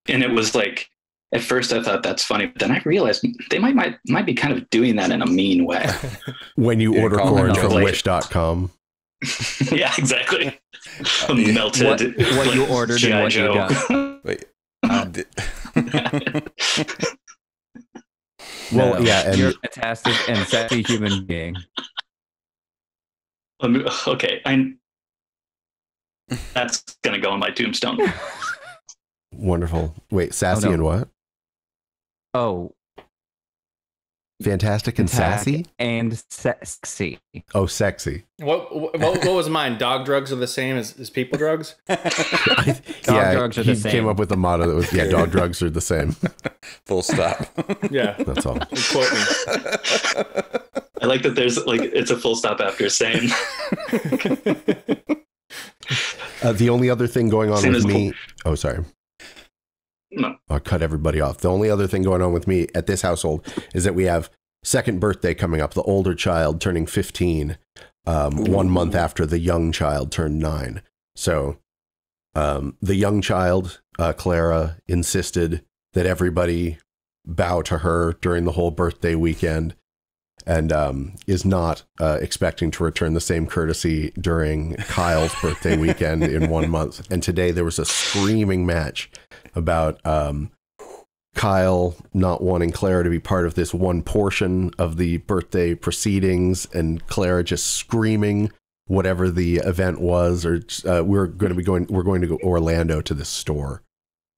and it was like, at first I thought that's funny, but then I realized they might be kind of doing that in a mean way. When you order call corn it from like- Wish.com. Yeah, exactly. Melted. What you ordered and what you got. Wait. Well, No, yeah, and you're a fantastic and sexy human being. Okay, That's gonna go on my tombstone. Wonderful. Wait, sassy no. and what? Oh, Fantastic and sassy? and sexy. Oh, sexy. What was mine? Dog drugs are the same as people drugs? Dog drugs are the same. He came up with a motto that was, dog drugs are the same. Full stop. Yeah. That's all. Quote me. I like that there's like it's a full stop after same. The only other thing going on Same with as me... Oh, sorry. No. I'll cut everybody off. The only other thing going on with me at this household is that we have second birthday coming up. The older child turning 15, 1 month after the young child turned 9. So the young child, Clara, insisted that everybody bow to her during the whole birthday weekend, and is not expecting to return the same courtesy during Kyle's birthday weekend in 1 month. And today there was a screaming match about Kyle not wanting Clara to be part of this one portion of the birthday proceedings, and Clara just screaming whatever the event was, or we're going to go Orlando to this store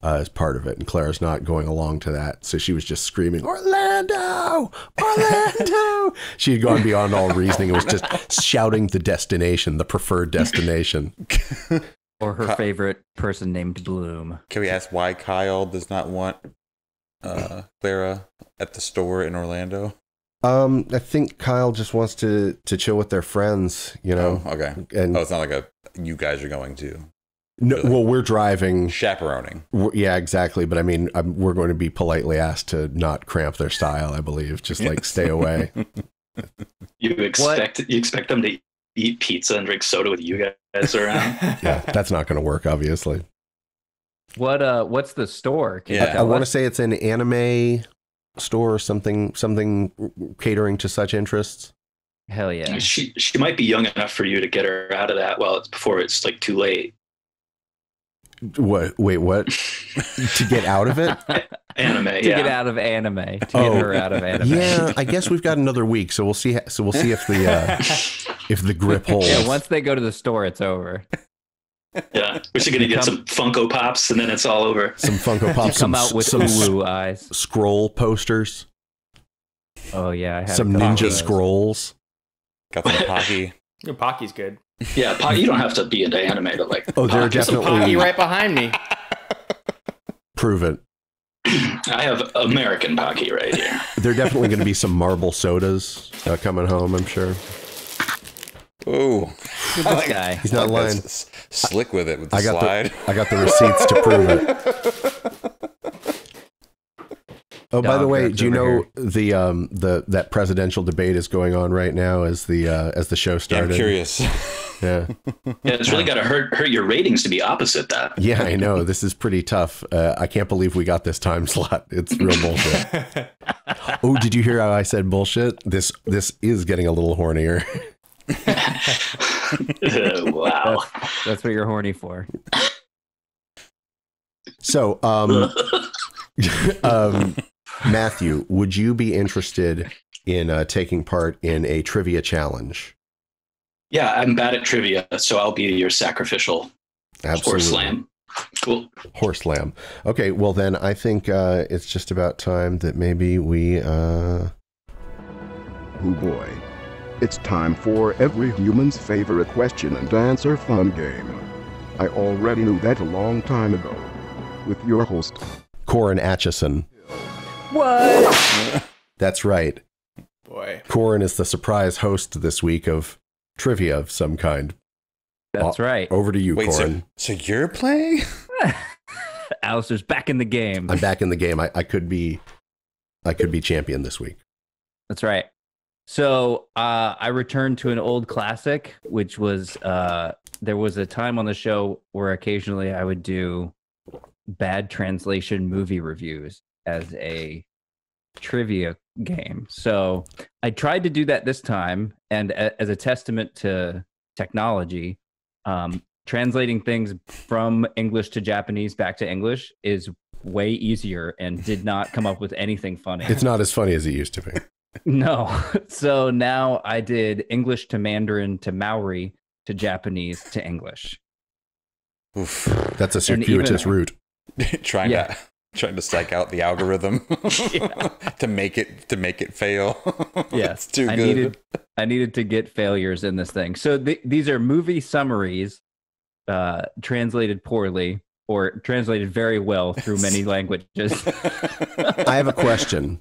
as part of it, and Clara's not going along to that, so she was just screaming, Orlando! She had gone beyond all reasoning. It was just shouting the destination, the preferred destination. Or her favorite person named Bloom. Can we ask why Kyle does not want Clara at the store in Orlando? I think Kyle just wants to chill with their friends, you know. Oh, okay. And it's not like you guys are going to. No, well, we're driving. Chaperoning. Yeah, exactly. But I mean, we're going to be politely asked to not cramp their style, I believe. Just like stay away. You expect them to eat pizza and drink soda with you guys around? Yeah, that's not going to work, obviously. What's the store? Can you I tell want to us? say it's an anime store or something catering to such interests. Hell yeah. She might be young enough for you to get her out of that before it's like too late. What? Wait, what? To get out of it? Anime, To get out of anime. To get her out of anime. Yeah, I guess we've got another week, so we'll see. So we'll see if the grip holds. Yeah, once they go to the store, it's over. Yeah, we're just gonna get some Funko Pops, and then it's all over. Some Funko Pops, Come out with ooh eyes. Scroll posters, Oh yeah, I had some a couple ninja of those. scrolls. Got some Pocky. Your Pocky's good. Yeah, you don't have to be into anime to like. Oh, there are Pocky. Some Pocky definitely right behind me. prove it. I have American Pocky right here. There are definitely going to be some marble sodas coming home, I'm sure. Ooh. This guy. He's not lying. Slick with it with the I got slide. I got the receipts to prove it. Oh, by the way, drugs do you know over that presidential debate is going on right now as the show Yeah, started? I'm curious. Yeah. Yeah, it's really got to hurt your ratings to be opposite that. Yeah, I know. This is pretty tough. I can't believe we got this time slot. It's real bullshit. Oh, did you hear how I said bullshit? This is getting a little hornier. Wow. That's what you're horny for. So, Matthew, would you be interested in taking part in a trivia challenge? Yeah, I'm bad at trivia, so I'll be your sacrificial horse lamb. Cool. Horse lamb. Okay, well then I think it's just about time that maybe we... Oh boy. It's time for every human's favorite question and answer fun game. I already knew that a long time ago. With your host, Corin Atchison. What? That's right. Boy. Corin is the surprise host this week of trivia of some kind. That's right. Over to you, Wait, Corin. so you're playing? Alistair's back in the game. I'm back in the game. I could be champion this week. That's right. So I returned to an old classic, which was there was a time on the show where occasionally I would do bad translation movie reviews as a trivia game. So I tried to do that this time, and as a testament to technology, translating things from English to Japanese back to English is way easier and did not come up with anything funny. It's not as funny as it used to be. No. So now I did English to Mandarin to Maori to Japanese to English. Oof. That's a circuitous route. trying to psych out the algorithm to make it fail. Yes, It's too good. I needed to get failures in this thing. So these are movie summaries, translated poorly or translated very well through many languages. I have a question.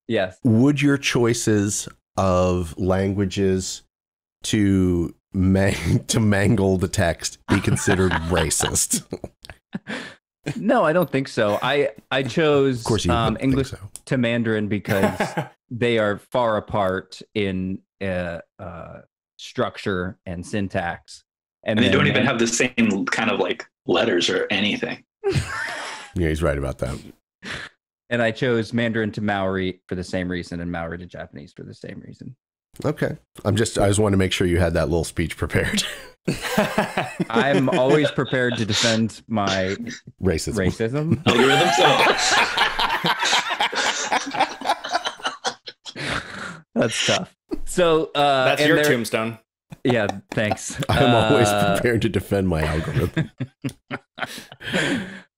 Yes. Would your choices of languages to mangle the text be considered racist? No, I don't think so. I chose Of course you wouldn't think English so. to Mandarin because they are far apart in structure and syntax. And they don't even have the same kind of like letters or anything. Yeah, he's right about that. And I chose Mandarin to Maori for the same reason and Maori to Japanese for the same reason. Okay. I just want to make sure you had that little speech prepared. I'm always prepared to defend my Racism. Algorithm. That's tough. So That's and your there- tombstone. Yeah, thanks. I'm always prepared to defend my algorithm.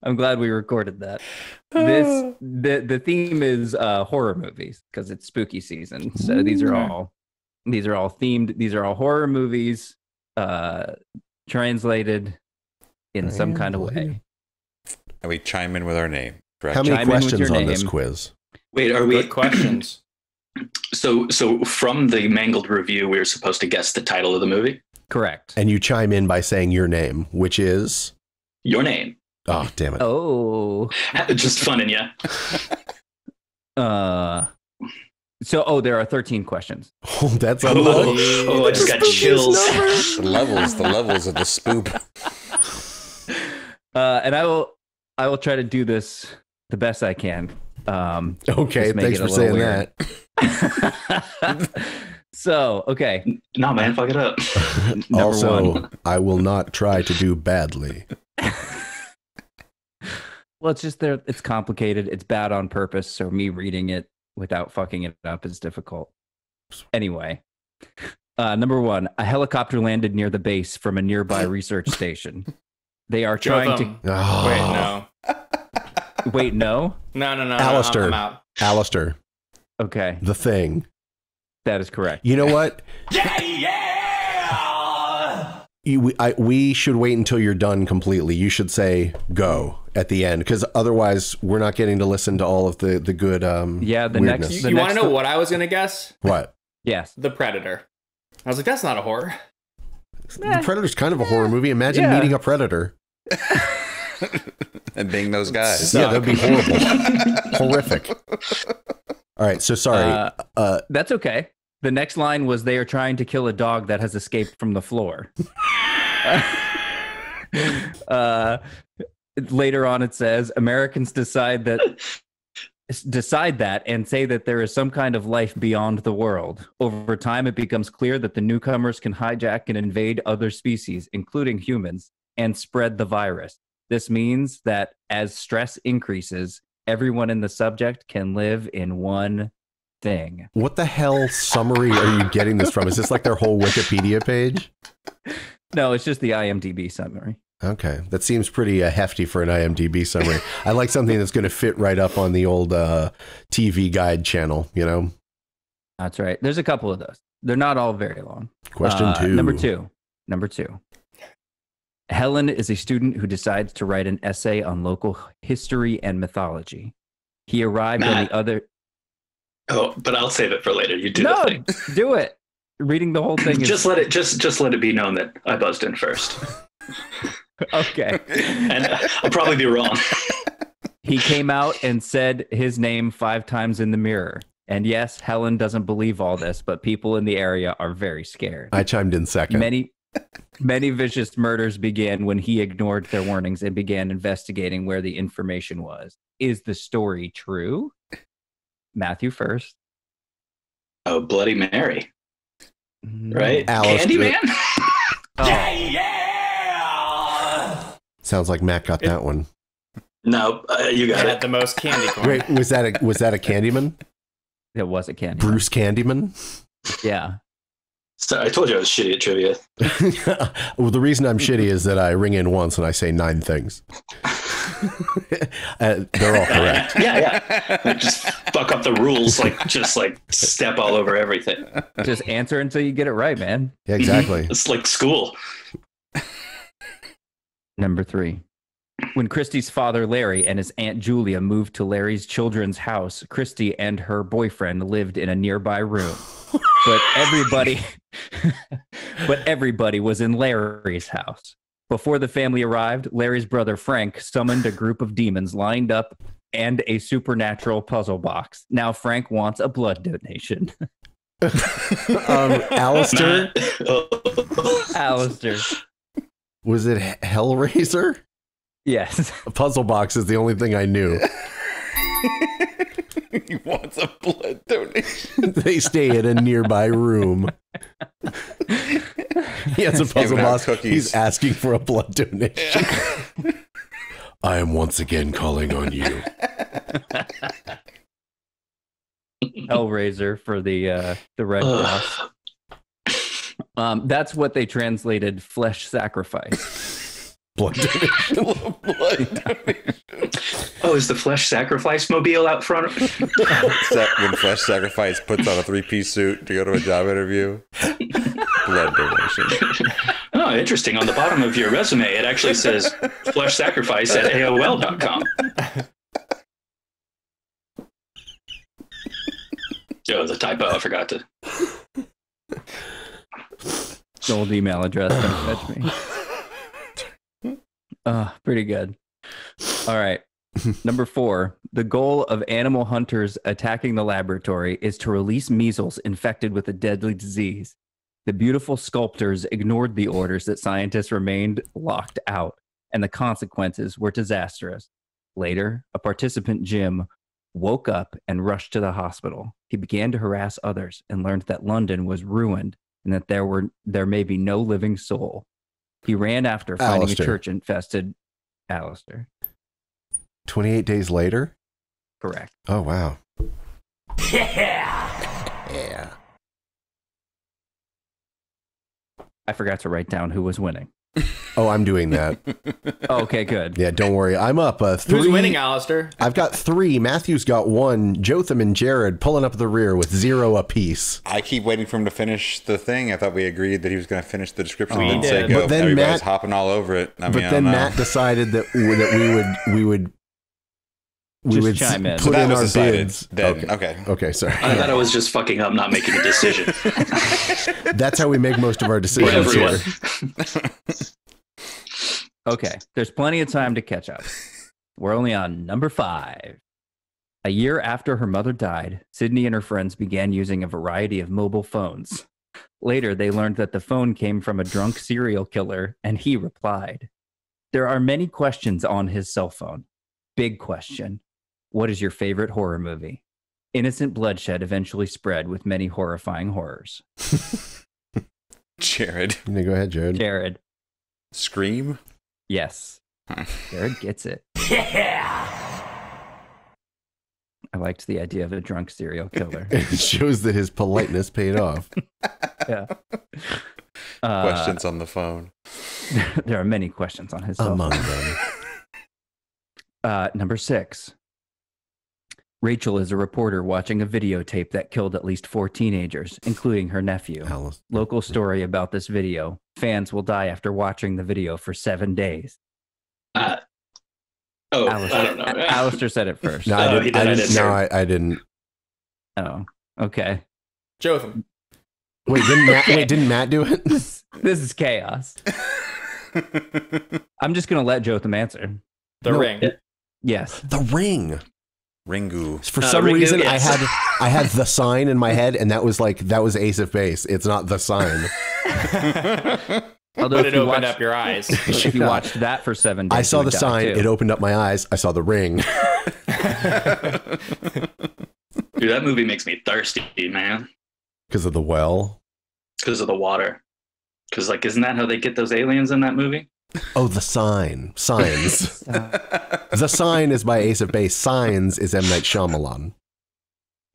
I'm glad we recorded that. The theme is horror movies because it's spooky season. So these are all themed. These are all horror movies translated in some kind of way. And we chime in with our name. Correct? How many Chime in with questions your on this name. quiz? Wait, are we? Good questions. So from the mangled review, we were supposed to guess the title of the movie. Correct. And you chime in by saying your name, which is... Your name. Oh, damn it. Oh. Just funning you. There are 13 questions. Oh, that's a lot. Oh, I just got chills. The levels of the spoop. And I will try to do this the best I can. Okay, just make thanks it a for little saying weird. that. So, okay. No, man, fuck it up. Number Also, one. I will not try to do badly. Well, it's just there. It's complicated. It's bad on purpose. So me reading it without fucking it up is difficult. Anyway, number one, a helicopter landed near the base from a nearby research station. They are trying to... Oh. Wait, no. Wait, no? No. Alistair. I'm out. Alistair, Okay, the thing. that is correct. You know what? We should wait until you're done completely. You should say go at the end, because otherwise we're not getting to listen to all of the good Yeah, the weirdness. next- You want to know what I was going to guess? What? Yes. The Predator. I was like, that's not a horror. The Predator's kind of a horror movie. Imagine Yeah. meeting a predator. And being those guys. Yeah, that'd be horrible. Horrific. All right, so sorry. That's okay. The next line was they are trying to kill a dog that has escaped from the floor. Later on, it says Americans decide that and say that there is some kind of life beyond the world. Over time, it becomes clear that the newcomers can hijack and invade other species, including humans, and spread the virus. This means that as stress increases, everyone in the subject can live in one thing. What the hell summary are you getting this from? Is this like their whole Wikipedia page? No, it's just the IMDb summary. Okay, that seems pretty hefty for an IMDb summary. I like something that's going to fit right up on the old TV guide channel, you know? That's right. There's a couple of those. They're not all very long. Question two. Number two. Helen is a student who decides to write an essay on local history and mythology. He arrived on the other... Oh, but I'll save it for later. You do No, the thing. do it. Reading the whole thing is... Just let it be known that I buzzed in first. Okay. And I'll probably be wrong. He came out and said his name 5 times in the mirror. And yes, Helen doesn't believe all this, but people in the area are very scared. I chimed in second. Many vicious murders began when he ignored their warnings and began investigating where the information was. Is the story true? Matthew first. Oh, Bloody Mary. Right? Alice, Candyman? Sounds like Matt got that one. No, you got Had it. the most candy corn. Wait, was that a Candyman? It was a candy. Bruce Candyman? Yeah. So I told you I was shitty at trivia. Well, the reason I'm shitty is that I ring in once and I say 9 things. They're all correct. Yeah. Like, just fuck up the rules, just step all over everything. Just answer until you get it right, man. Yeah, exactly. It's like school. Number 3. When Christy's father, Larry, and his Aunt Julia moved to Larry's children's house, Christy and her boyfriend lived in a nearby room. But everybody was in Larry's house. Before the family arrived, Larry's brother, Frank, summoned a group of demons lined up and a supernatural puzzle box. Now Frank wants a blood donation. Alistair? Alistair. Was it Hellraiser? Yes. A puzzle box is the only thing I knew. He wants a blood donation. They stay in a nearby room. He has a puzzle box. He's asking for a blood donation. I am once again calling on you. Hellraiser for the Red Cross. That's what they translated flesh sacrifice. Blood donation. Blood donation. Oh, is the flesh sacrifice mobile out front? When Flesh Sacrifice puts on a 3-piece suit to go to a job interview. Blood donation. Oh, interesting. On the bottom of your resume, it actually says flesh sacrifice at AOL.com. Oh, the typo. I forgot to. The old email address. Don't catch me. Pretty good. All right. Number 4. The goal of animal hunters attacking the laboratory is to release measles infected with a deadly disease. The beautiful sculptors ignored the orders that scientists remained locked out, and the consequences were disastrous. Later, a participant, Jim, woke up and rushed to the hospital. He began to harass others and learned that London was ruined and that there may be no living soul. He ran after finding Alistair. a church infested. Alistair. 28 days later? Correct. Oh, wow. Yeah. I forgot to write down who was winning. Oh, I'm doing that. Oh, okay, good. Yeah, don't worry. I'm up 3. Who's winning, Alistair? I've got 3. Matthew's got 1. Jotham and Jared pulling up the rear with 0 apiece. I keep waiting for him to finish the thing. I thought we agreed that he was going to finish the description We and then say did. go. But then Everybody's Matt- hopping all over it. I mean, But I then don't know. Matt decided that we would Just chime in. put So that in was our decided. bids. Then, Okay. Okay, sorry. I thought I was just fucking up, not making a decision. That's how we make most of our decisions Everyone. here. Okay, there's plenty of time to catch up. We're only on number 5. A year after her mother died, Sydney and her friends began using a variety of mobile phones. Later, they learned that the phone came from a drunk serial killer, and he replied. There are many questions on his cell phone. Big question. What is your favorite horror movie? Innocent bloodshed eventually spread with many horrifying horrors. Jared. Go ahead, Jared. Jared. Scream? Yes. Jared gets it. I liked the idea of a drunk serial killer. It shows that his politeness paid off. Yeah. Questions on the phone. There are many questions on his cell Among phone. them. Number 6. Rachel is a reporter watching a videotape that killed at least 4 teenagers, including her nephew. Alice. Local story about this video. Fans will die after watching the video for 7 days. I Alistair, don't know. Alistair said it first. No, Oh, I he didn't. did. I didn't hear. I didn't. Oh, okay. Jotham. Wait, didn't Matt do it? This is chaos. I'm just going to let Jotham answer. The No. Ring. Yes. The Ring. Ringu. For some Ringu, reason, yes. I had the sign in my head, and that was Ace of Base. It's not the sign. Although But if it you opened watched- up your eyes. if you watched that for 7 days, I saw you would the die sign. too. It opened up my eyes. I saw the ring. Dude, that movie makes me thirsty, man. Because of the well. Because of the water. Because, like, isn't that how they get those aliens in that movie? Oh, the sign. Signs. The Sign is by Ace of Base. Signs is M. Night Shyamalan.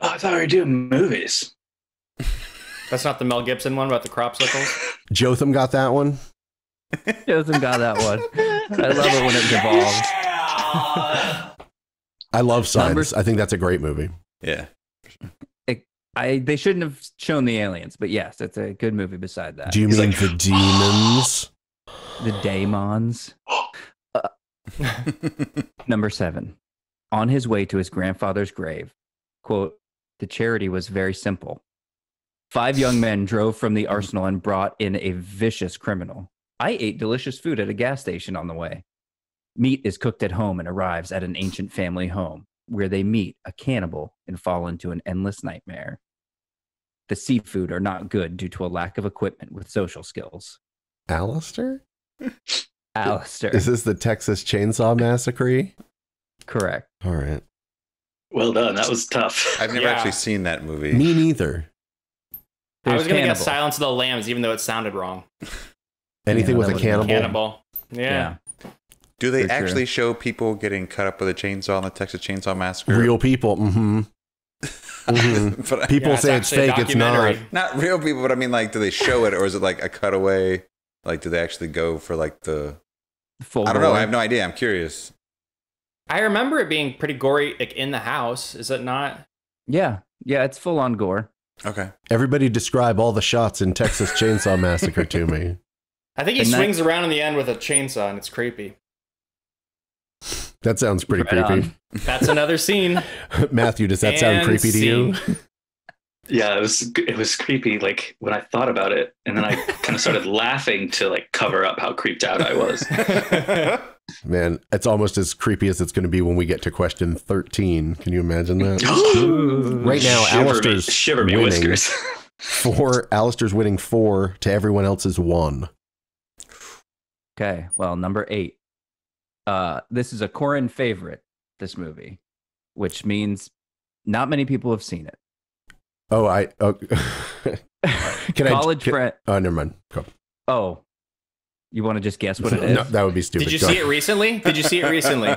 Oh, I thought we were doing movies. That's not the Mel Gibson one about the cropsicles? Jotham got that one. Jotham got that one. I love it when it devolves. I love Signs. I think that's a great movie. Yeah. They shouldn't have shown the aliens, but yes, it's a good movie beside that. Do you mean the demons? The daemons. Number 7. On his way to his grandfather's grave, quote, the charity was very simple. 5 young men drove from the arsenal and brought in a vicious criminal. I ate delicious food at a gas station on the way. Meat is cooked at home and arrives at an ancient family home, where they meet a cannibal and fall into an endless nightmare. The seafood are not good due to a lack of equipment with social skills. Alistair? Alistair. Is this the Texas Chainsaw Massacre? Correct. All right. Well done. That was tough. I've never actually seen that movie. Me neither. I was going to Cannibal. guess Silence of the Lambs, even though it sounded wrong. Anything with a that cannibal? Cannibal. Yeah. Do they For sure. actually show people getting cut up with a chainsaw in the Texas Chainsaw Massacre? Real people. Mm-hmm. But People Yeah, say it's actually a fake. It's not. documentary. not real people, but I mean, like, do they show it or is it like a cutaway? Like, do they actually go for like the... Full I don't know. gore. I have no idea. I'm curious. I remember it being pretty gory, like in the house. Is it not? Yeah, it's full on gore. Okay. Everybody describe all the shots in Texas Chainsaw Massacre to me. I think he And swings around in the end with a chainsaw, and it's creepy. That sounds pretty Right creepy. on. That's another scene. Matthew, does that sound And creepy to you? scene. Yeah, it was creepy. Like when I thought about it, and then I kind of started laughing to like cover up how creeped out I was. Man, it's almost as creepy as it's going to be when we get to question 13. Can you imagine that? Right now, Alistair's shiver me winning whiskers. 4. Alistair's winning 4 to everyone else's 1. Okay, well, number 8. This is a Corin favorite, this movie, which means not many people have seen it. Oh, can College friend. Oh, never mind. Go. Oh, you want to just guess what it is? No, that would be stupid. Did you Go. see it recently? Did you see it recently?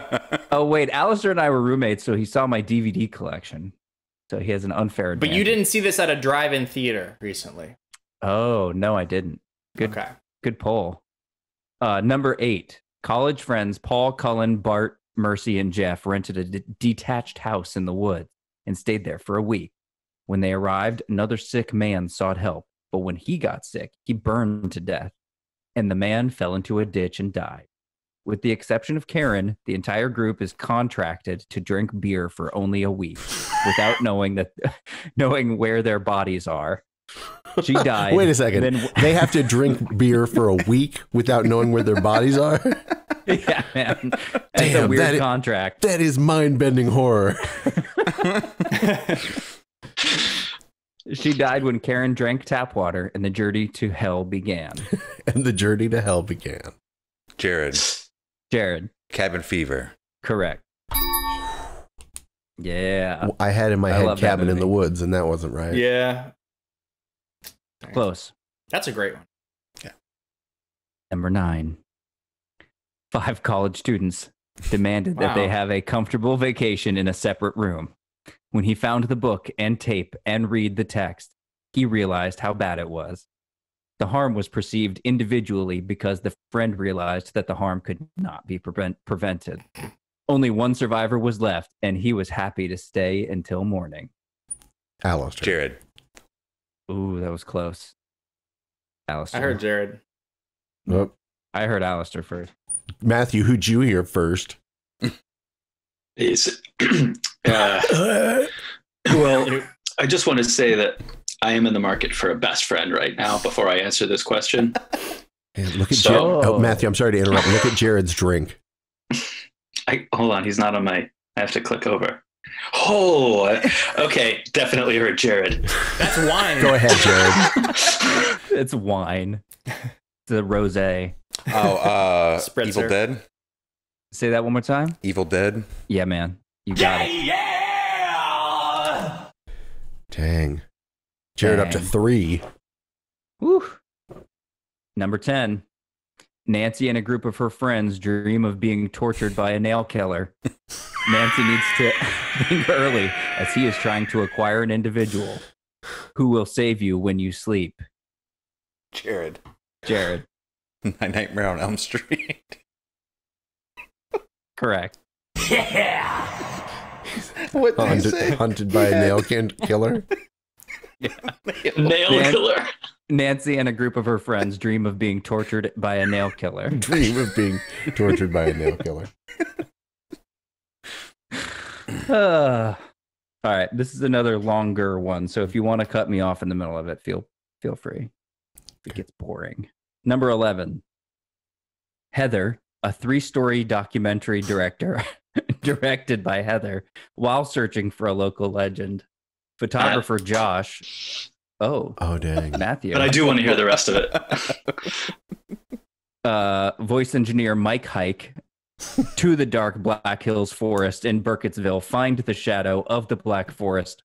Oh, wait, Alistair and I were roommates, so he saw my DVD collection. So he has an unfair But advantage. you didn't see this at a drive-in theater recently. Oh, no, I didn't. Good, Okay. good poll. Number 8. College friends Paul, Cullen, Bart, Mercy, and Jeff rented a detached house in the woods and stayed there for a week. When they arrived, another sick man sought help, but when he got sick, he burned to death, and the man fell into a ditch and died. With the exception of Karen, the entire group is contracted to drink beer for only a week without knowing where their bodies are. She died. Wait a second. Then, They have to drink beer for a week without knowing where their bodies are? yeah, man. That's a Damn, weird contract. That is mind-bending horror. She died when Karen drank tap water and the journey to hell began. And the journey to hell began. Jared, Jared, Cabin Fever. correct. Yeah, I had in my I head love that Cabin in movie. the Woods, and that wasn't right. Yeah. close. That's a great one. Number 9. 5 college students demanded that they Wow. have a comfortable vacation in a separate room. When he found the book and tape and read the text, he realized how bad it was. The harm was perceived individually because the friend realized that the harm could not be prevented. Only one survivor was left, and he was happy to stay until morning. Alistair. Jared. Ooh, that was close. Alistair. I heard Jared. Oh, I heard Alistair first. Matthew, who'd you hear first? It's, well, I just want to say that I am in the market for a best friend right now before I answer this question. Man, look at So- Jared. Oh, Matthew, I'm sorry to interrupt. Look at Jared's drink. Hold on, he's not on my. I have to click over. Oh, okay, definitely heard Jared. That's wine. Go ahead, Jared. It's wine. It's a rosé. Oh, Spritzer. Evil Dead. Say that one more time. Evil Dead. Yeah, man. You got it. Dang. Jared up to Dang. 3. Whew. Number 10. Nancy and a group of her friends dream of being tortured by a nail killer. Nancy needs to think early as he is trying to acquire an individual. Who will save you when you sleep? Jared. Jared. My Nightmare on Elm Street. Correct. What did he say? Hunted by a nail killer. Nail killer. Nancy and a group of her friends dream of being tortured by a nail killer. Dream of being tortured by a nail killer. All right, this is another longer one. So if you want to cut me off in the middle of it, feel free. It gets boring. Number 11. Heather, a 3-story documentary director, directed by Heather, while searching for a local legend. Photographer Josh. Oh, dang. Matthew. But I do want to hear the rest of it. Voice engineer Mike Hike to the dark Black Hills forest in Burkittsville, find the shadow of the Black Forest.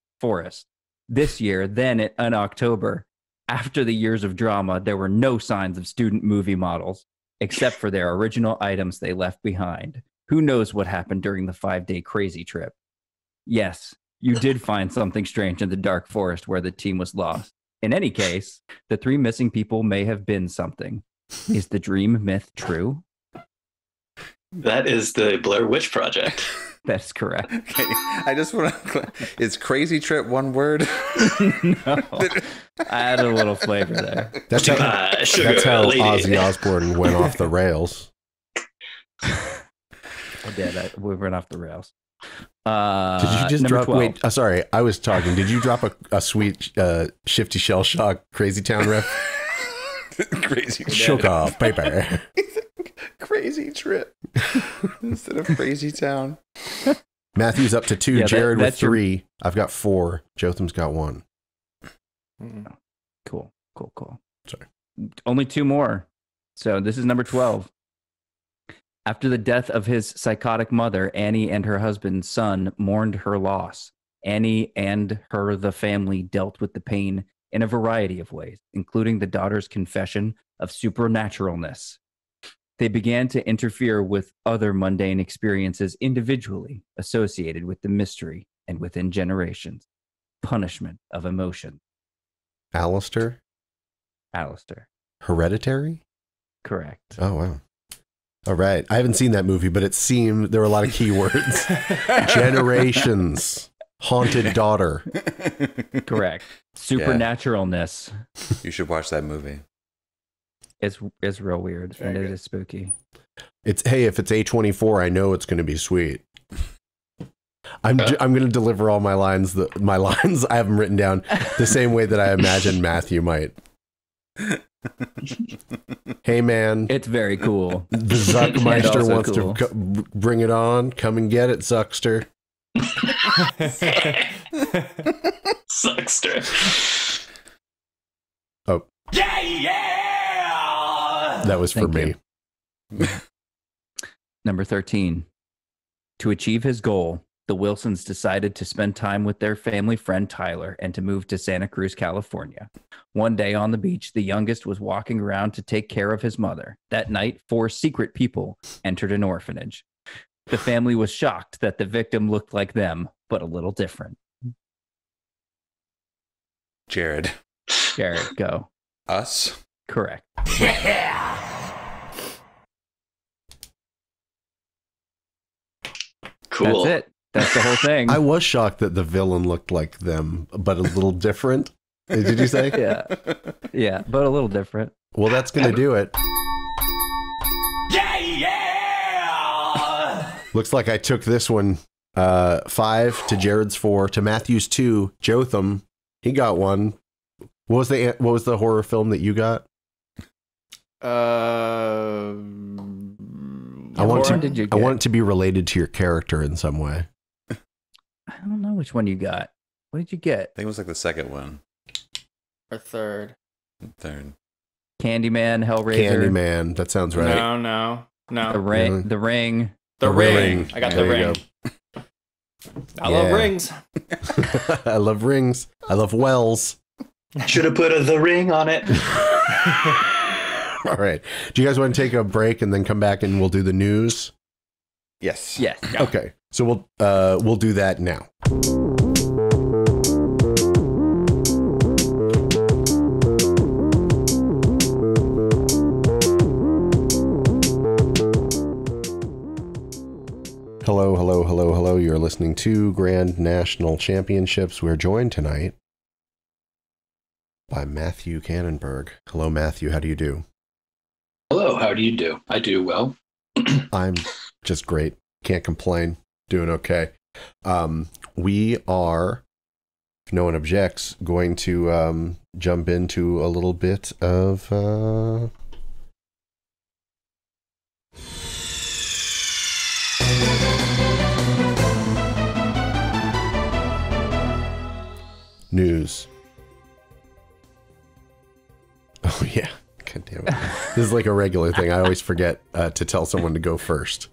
This year, then in October, after the years of drama, there were no signs of student movie models, except for their original items they left behind. Who knows what happened during the 5-day crazy trip? Yes, you did find something strange in the dark forest where the team was lost. In any case, the 3 missing people may have been something. Is the dream myth true? That is the Blair Witch Project. That's correct. Okay, I just want to. Is crazy trip one word? No, I had a little flavor there. That's how Lady. Ozzy Osbourne went off the rails. We went off the rails. Did you just drop? 12. Wait, sorry, I was talking. Did you drop a sweet Shifty Shell Shock Crazy Town riff? Crazy Shook off paper. Crazy trip instead of crazy town. Matthew's up to 2. Yeah, Jared with that's your- 3. I've got 4. Jotham's got 1. Cool. Sorry. Only 2 more. So this is number 12. After the death of his psychotic mother, Annie and her husband's son mourned her loss. Annie and the family dealt with the pain in a variety of ways, including the daughter's confession of supernaturalness. They began to interfere with other mundane experiences individually associated with the mystery and within generations. Punishment of emotion. Alistair? Hereditary? Correct. Oh, wow. All right. I haven't seen that movie, but it seemed there were a lot of keywords. Generations. Haunted daughter. Correct. Supernaturalness. You should watch that movie. It's real weird and it is spooky. If it's A24, I know it's going to be sweet. I'm going to deliver all my lines. My lines, I have them written down the same way that I imagine Matthew might. Hey man, It's very cool. the Zuckmeister also wants cool. to bring it on. Come and get it, Zuckster. Suckster. Oh, that was for Thank me. Number 13. To achieve his goal, the Wilsons decided to spend time with their family friend Tyler and to move to Santa Cruz, California. One day on the beach, the youngest was walking around to take care of his mother. That night, 4 secret people entered an orphanage. The family was shocked that the victim looked like them, but a little different. Jared. Jared, go. Us. Correct. Cool. That's it. That's the whole thing. I was shocked that the villain looked like them, but a little different. Did you say? Yeah, but a little different. Well, that's going to do it. Looks like I took this one 5 to Jared's 4 to Matthew's 2. Jotham, he got 1. What was the horror film that you got? I want it to be related to your character in some way. I don't know which one you got. What did you get? I think it was like the second one. Or third. Third. Candyman, Hellraiser. Candyman, that sounds right. No. The Ring. Really? The Ring. The Ring. ring. I got the There you ring. I love Yeah. rings. I love rings. I love wells. Should have put the ring on it. All right. Do you guys want to take a break and then come back and we'll do the news? Yes. Yes. Okay. So we'll do that now. Hello, hello, hello, hello. You're listening to Grand National Championships. We're joined tonight by Matthew Kannenberg. Hello, Matthew. How do you do? Hello, how do you do? I do well. I'm just great. Can't complain. Doing okay. We are, if no one objects, going to jump into a little bit of news. Oh yeah. God damn it. This is like a regular thing. I always forget to tell someone to go first.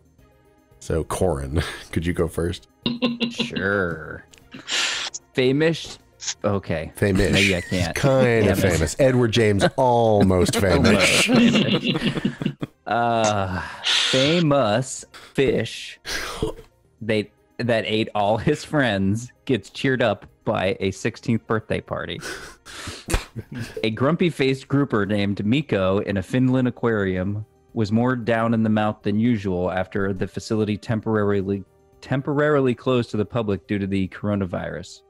So Corin, could you go first? Sure. Famous. Okay. Famous. Maybe I can't. Kind of famous. Edward James, almost famous. Famous fish that ate all his friends gets cheered up by a 16th birthday party. A grumpy-faced grouper named Miko in a Finland aquarium was more down in the mouth than usual after the facility temporarily closed to the public due to the coronavirus.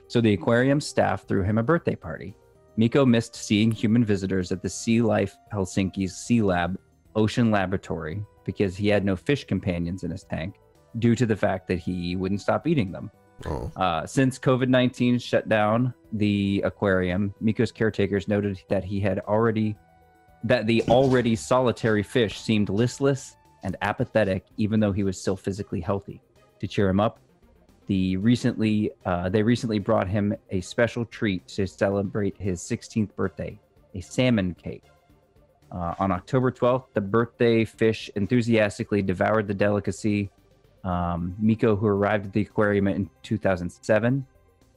So the aquarium staff threw him a birthday party. Miko missed seeing human visitors at the Sea Life Helsinki's Sea Lab Ocean Laboratory because he had no fish companions in his tank due to the fact that he wouldn't stop eating them. Oh. Since COVID-19 shut down the aquarium, Miko's caretakers noted that the already solitary fish seemed listless and apathetic, even though he was still physically healthy. To cheer him up, they recently brought him a special treat to celebrate his 16th birthday, a salmon cake. On October 12th, the birthday fish enthusiastically devoured the delicacy. Miko, who arrived at the aquarium in 2007,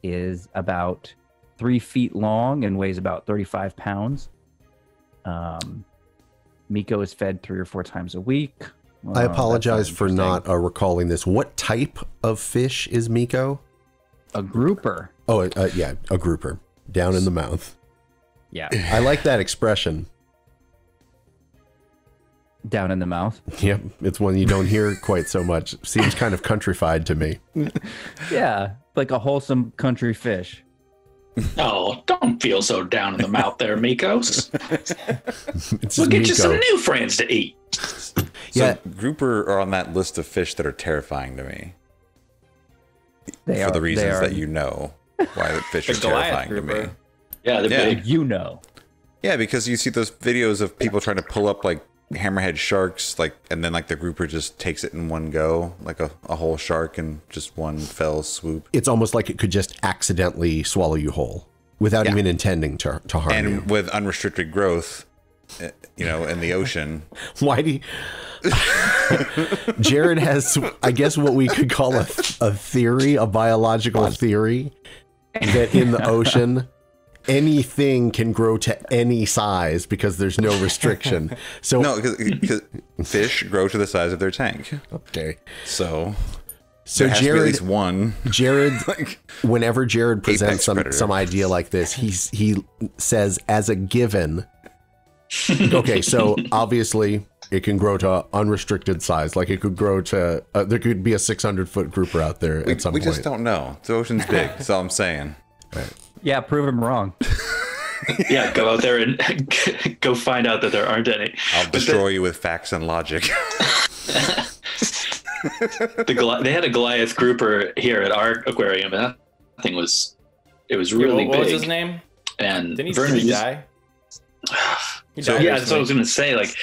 is about 3 feet long and weighs about 35 pounds. Miko is fed 3 or 4 times a week. I apologize for not recalling this. What type of fish is Miko? A grouper. Oh, yeah, a grouper. Down in the mouth. Yeah. I like that expression. Down in the mouth. Yep, it's one you don't hear quite so much. Seems kind of countrified to me. Yeah, like a wholesome country fish. Oh, don't feel so down in the mouth there, Mikos. We'll get Miko. you some new friends to eat. So Yeah. grouper are on that list of fish that are terrifying to me. For the reasons that you know why the fish are The Goliath terrifying to me. grouper. Yeah, they're Yeah. big. You know. Yeah, because you see those videos of people trying to pull up like hammerhead sharks, like, and then like the grouper just takes it in one go, like a whole shark in just one fell swoop. It's almost like it could just accidentally swallow you whole without even intending to harm you. And with unrestricted growth, in the ocean. Why do you... Jared has, I guess, what we could call a theory, a biological theory, that in the ocean, anything can grow to any size because there's no restriction. So No, because fish grow to the size of their tank. okay. So there has to be at Jared, least one. Jared, Like, whenever Jared presents predator. some idea like this, he says as a given. Okay, so obviously it can grow to unrestricted size. Like it could grow to there could be a 600-foot grouper out there at some we point. just don't know. The ocean's big. That's all I'm saying. Yeah, prove him wrong. Yeah, go out there and go find out that there aren't any. I'll destroy you with facts and logic. They had a Goliath grouper here at our aquarium, and that thing was really what was big. his name? And Didn't Vernon he used- die? He So died yeah, that's what I was recently. gonna say. Like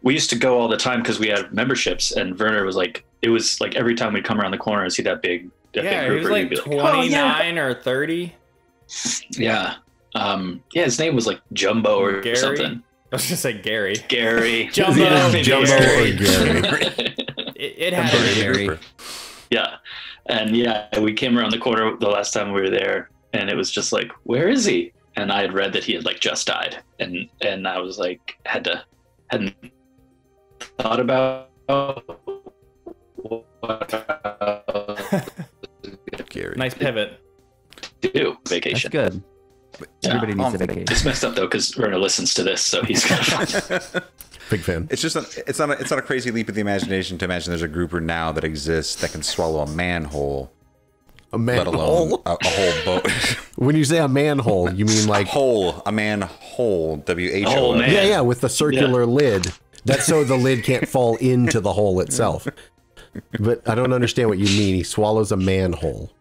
we used to go all the time because we had memberships, and Werner was like, it was like every time we'd come around the corner and see that big Yeah, big he was grouper, like he'd be 29 or 30. yeah, his name was like Jumbo or Gary? something. I was gonna say Gary. Gary. Jumbo. Yeah, Maybe Jumbo Gary. or Gary. It had to be Gary. Grouper. Yeah, and yeah, we came around the corner the last time we were there, and it was just like, where is he? And I had read that he had like just died, and I was like, hadn't thought about what Gary. Nice pivot. to do That's vacation. good. Yeah. Everybody needs a vacation. It's messed up though because Werner listens to this, so he's gonna find Big fan. It's just it's not a crazy leap of the imagination to imagine there's a grouper now that exists that can swallow a manhole, A let alone manhole? a whole boat. When you say a manhole, you mean like A manhole, W-H-O. Oh, man. yeah, with the circular lid. That's so the lid can't fall into the hole itself. But I don't understand what you mean. He swallows a manhole.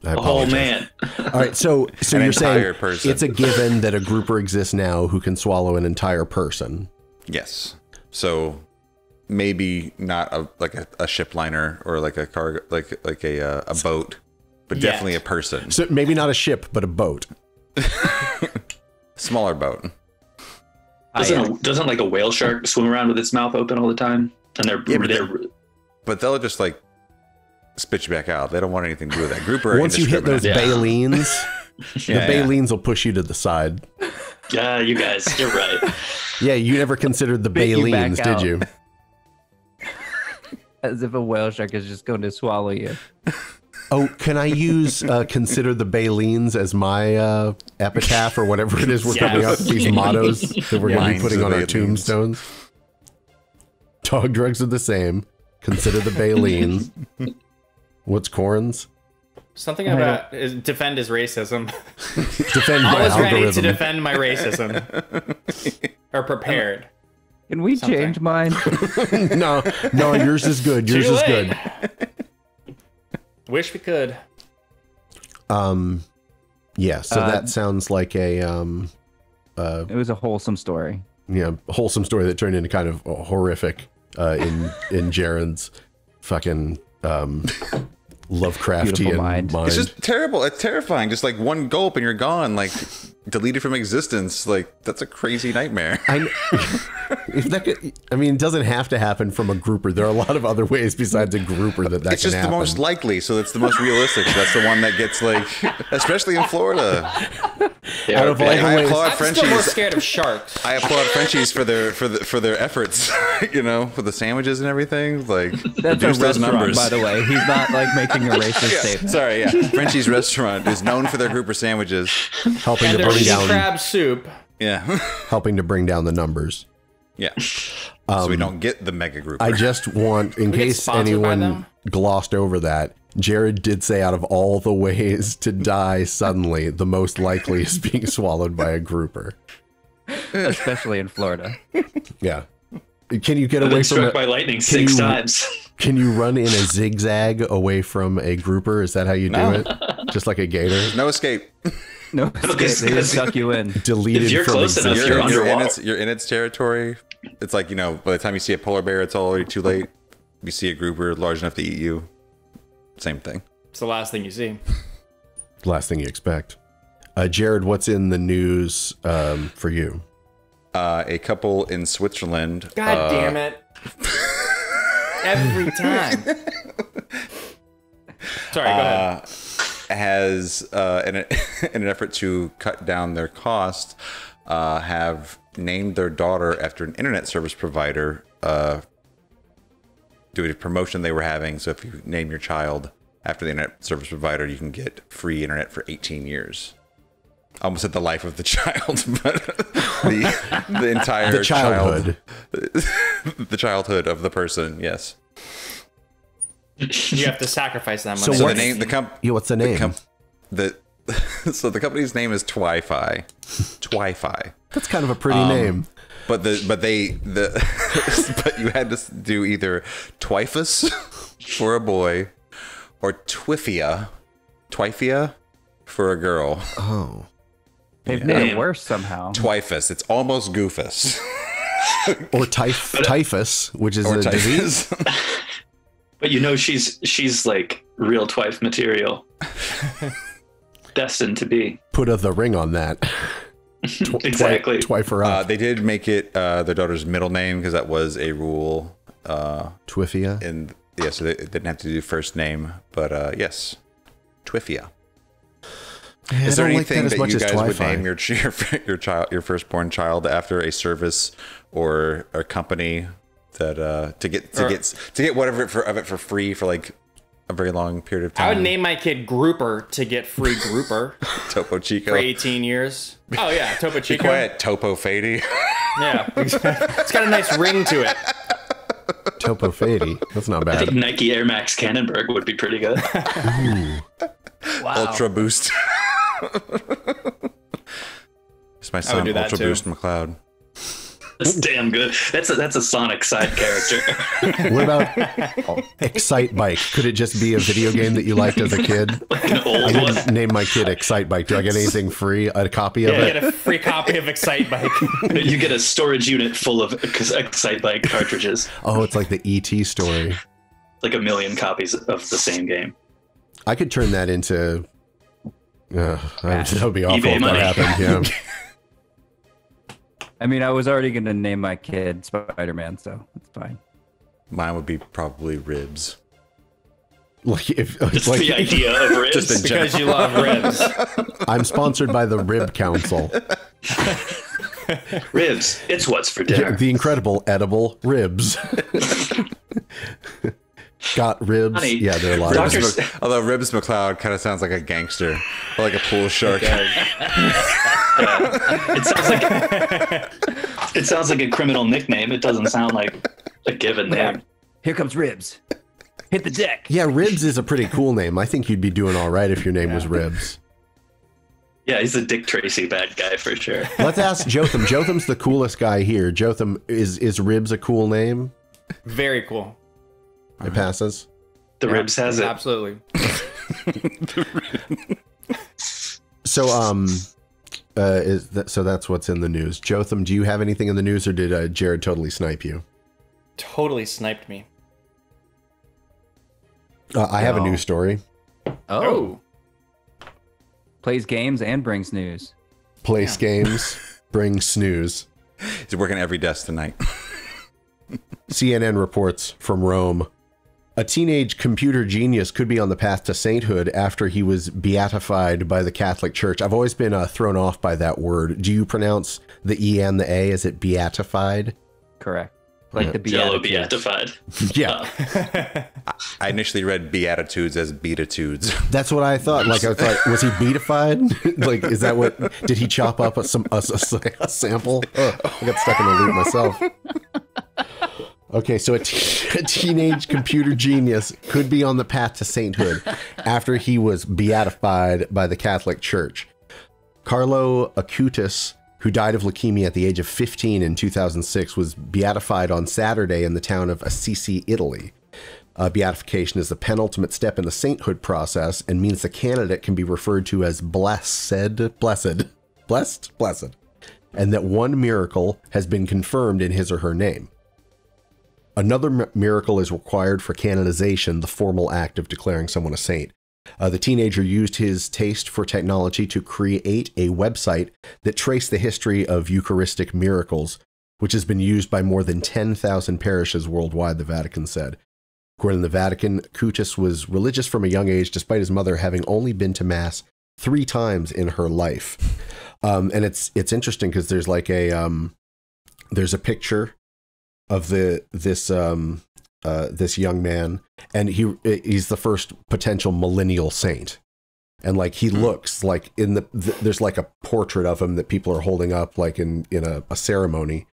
I Oh apologize. man. All right, so An you're saying entire person. it's a given that a grouper exists now who can swallow an entire person. Yes. So maybe not a ship liner or like a cargo, like a boat, but Yet. definitely a person. So maybe not a ship, but a boat. Smaller boat. Doesn't like a whale shark swim around with its mouth open all the time? And But they'll just like spit you back out. They don't want anything to do with that. Grouper are Once you hit those indiscriminate. ballenes, the ballenes will push you to the side. yeah, you guys, you're right. Yeah, you never considered the Spit you back ballenes, did out. you? As if a whale shark is just going to swallow you. Oh, can I use consider the ballenes as my epitaph or whatever it is we're coming up with these mottos that we're going to be Lines putting of on our ballenes. tombstones? Dog drugs are the same. Consider the ballenes. What's corns? Something about defend his racism. Defend my Always ready to algorithm. defend my racism. Or prepared. Can we Something. change mine? no, yours is good. Yours Too is late. good. Wish we could. Yeah, so that sounds like a It was a wholesome story. wholesome story that turned into kind of horrific in Jared's fucking Lovecraftian Beautiful mind. mind. It's just terrible. It's terrifying. Just like one gulp and you're gone. Like deleted from existence. Like that's a crazy nightmare. If that could, I mean, it doesn't have to happen from a grouper. There are a lot of other ways besides a grouper that It's can just happen. the most likely, so it's the most realistic. That's the one that gets like, especially in Florida. Out of all Like, the I ways, applaud I'm still more Frenchies. scared of sharks. I applaud Frenchies for their efforts. You know, for the sandwiches and everything. Like That's a reduce those restaurant, numbers. by the way. He's not like making a racist statement. Sorry, yeah. Frenchie's restaurant is known for their grouper sandwiches. helping And to their bring down crab soup. Yeah, helping to bring down the numbers. yeah. So we don't get the mega grouper. I just want, in We get case sponsored by anyone them? glossed over that, Jared did say out of all the ways to die suddenly, the most likely is being swallowed by a grouper. Especially in Florida. Yeah. Can you get I've away been from struck it? by lightning 6 you- times. Can you run in a zigzag away from a grouper? Is that how you do No. it? Just like a gator? no escape. No, Because- they just suck you in. Deleted If you're from close enough, existence. you're You're in underwater. you're in its territory. It's like, you know, by the time you see a polar bear, it's already too late. You see a grouper large enough to eat you. Same thing. It's the last thing you see. Last thing you expect. Jared, what's in the news for you? A couple in Switzerland. God damn it. Every time. Sorry, go ahead. Has in an effort to cut down their costs, have named their daughter after an internet service provider due to a promotion they were having. So if you name your child after the internet service provider, you can get free internet for 18 years. I almost said the life of the child, but the entire The childhood. the childhood of the person. Yes. You have to sacrifice that So money. So the what's- name, Yeah, what's the name? so the company's name is Twi-Fi. Twi-Fi. That's kind of a pretty name. But but you had to do either Twyfus for a boy or Twifia for a girl. Oh. They've made it worse somehow. Twyfus. It's almost Goofus. Or typhus, which is Or a disease. Typhus. But you know she's like real twife material. Destined to be. Put the ring on that. Exactly. Twyfer up. They did make it their daughter's middle name because that was a rule. Twiffia. And yeah, so they didn't have to do first name, but yes, Twifia. Yeah, Is there I don't like that anything as that much you as guys would Twi-Fi. name your child, your firstborn child, after a service or a company that to get whatever of it for free for like a very long period of time? I would name my kid Grouper to get free Grouper Topo Chico. for 18 years. Oh yeah, Topo Be Chico. quiet, Topo Fady. Yeah, it's got a nice ring to it. Topo Fady. That's not I bad. think Nike Air Max Cannonburg would be pretty good. Ultra Boost. It's my son, do that Ultra too. Boost McLeod. That's damn good. That's a Sonic side character. What about Excite Bike? Could it just be a video game that you liked as a kid? Like an I old one. didn't name my kid Excite Bike. Do I get anything free? A copy of You it? get a free copy of Excite Bike. You get a storage unit full of Excite Bike cartridges. Oh, it's like the ET story. Like 1 million copies of the same game. I could turn that into. That would be awful eBay if money. that happened. Yeah. I mean, I was already going to name my kid Spider-Man, so it's fine. Mine would be probably Ribs. Like if Just like, the idea of ribs. Just in Because you love ribs. I'm sponsored by the Rib Council. Ribs. It's what's for dinner. The incredible edible ribs. Got ribs. Honey, Yeah, they're alive. Doctor- Although Ribs McLeod kind of sounds like a gangster or like a pool shark. It sounds like a criminal nickname. It doesn't sound like a given name. Here comes Ribs. Hit the deck. Yeah, Ribs is a pretty cool name. I think you'd be doing all right if your name was Ribs. Yeah, he's a Dick Tracy bad guy for sure. Let's ask Jotham. Jotham's the coolest guy here. Jotham, is Ribs a cool name? Very cool. It passes. The ribs has it. Absolutely. So, so that's what's in the news. Jotham, do you have anything in the news, or did Jared totally snipe you? Totally sniped me. I have a No. news story. Oh. Plays games and brings news. Place games, bring snooze. He's working every desk tonight. CNN reports from Rome. A teenage computer genius could be on the path to sainthood after he was beatified by the Catholic Church. I've always been thrown off by that word. Do you pronounce the E and the A? Is it beatified? Correct. Like the Jello Beatitudes. beatified. Yeah, I initially read Beatitudes as Beatitudes. that's what I thought. Like, I was like, was he beatified? Like, is that what? Did he chop up a sample? Oh, I got stuck in the loop myself. Okay, so a teenage computer genius could be on the path to sainthood after he was beatified by the Catholic Church. Carlo Acutis, who died of leukemia at the age of 15 in 2006, was beatified on Saturday in the town of Assisi, Italy. Beatification is the penultimate step in the sainthood process and means the candidate can be referred to as blessed, and that one miracle has been confirmed in his or her name. Another miracle is required for canonization, the formal act of declaring someone a saint. The teenager used his taste for technology to create a website that traced the history of Eucharistic miracles, which has been used by more than 10,000 parishes worldwide, the Vatican said. According to the Vatican, Acutis was religious from a young age, despite his mother having only been to Mass 3 times in her life. And it's interesting because there's like there's a picture of this young man, and he's the first potential millennial saint, and like he looks like there's like a portrait of him that people are holding up like in a ceremony,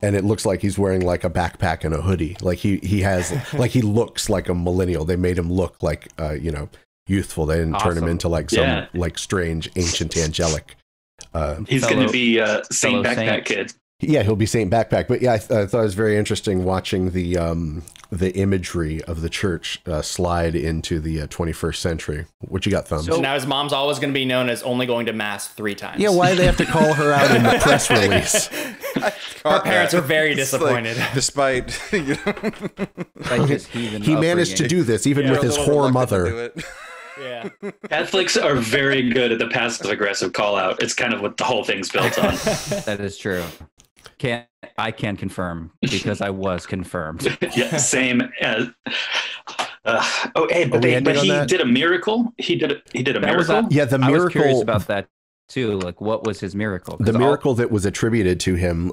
and it looks like he's wearing like a backpack and a hoodie. Like he has like he looks like a millennial. They made him look like youthful. They didn't turn him Awesome. into like some like strange ancient angelic. He's going to be Saint fellow Backpack saint. Kid. Yeah, he'll be Saint Backpack. But yeah, I thought it was very interesting watching the imagery of the church slide into the 21st century. What you got, Thumbs? So now his mom's always going to be known as only going to Mass 3 times. Yeah, why do they have to call her out in the press release? Her parents are very It's like, disappointed. despite Like his heathen He managed to upbringing. do this even Yeah, with a his little whore reluctant to mother. do it. Yeah. Catholics are very good at the passive aggressive call out. It's kind of what the whole thing's built on. That is true. I can confirm because I was confirmed. Yeah, same as. But we ending on he that? did a miracle. He did a That was miracle. Yeah, the I was curious miracle, about that too. Like, what was his miracle? 'Cause the miracle that was attributed to him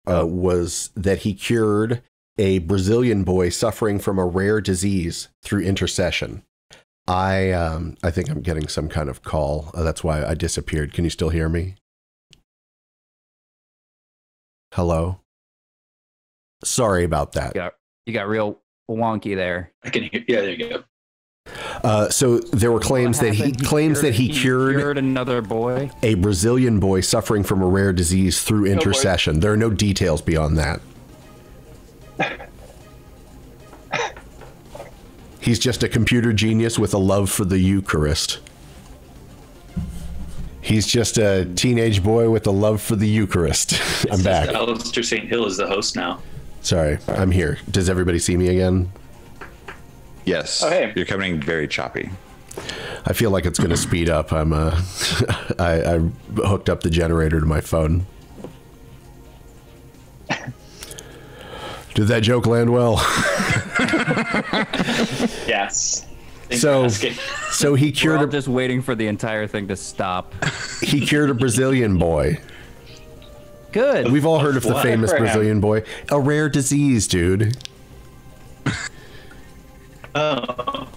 was that he cured a Brazilian boy suffering from a rare disease through intercession. I think I'm getting some kind of call. That's why I disappeared. Can you still hear me? Hello. Sorry about that. You got real wonky there. I can hear. Yeah, there you go. So there were claims that he cured another boy, a Brazilian boy suffering from a rare disease through intercession. There are no details beyond that. He's just a computer genius with a love for the Eucharist. He's just a teenage boy with a love for the Eucharist. I'm back. Alistair St. Hill is the host now. Sorry, I'm here. Does everybody see me again? Yes. Oh, hey. You're coming very choppy. I feel like it's going to speed up. I hooked up the generator to my phone. Did that joke land well? Yes. So he cured. We're all just waiting for the entire thing to stop. He cured a Brazilian boy. Good. We've all heard of the famous Brazilian boy. A rare disease, dude. Oh.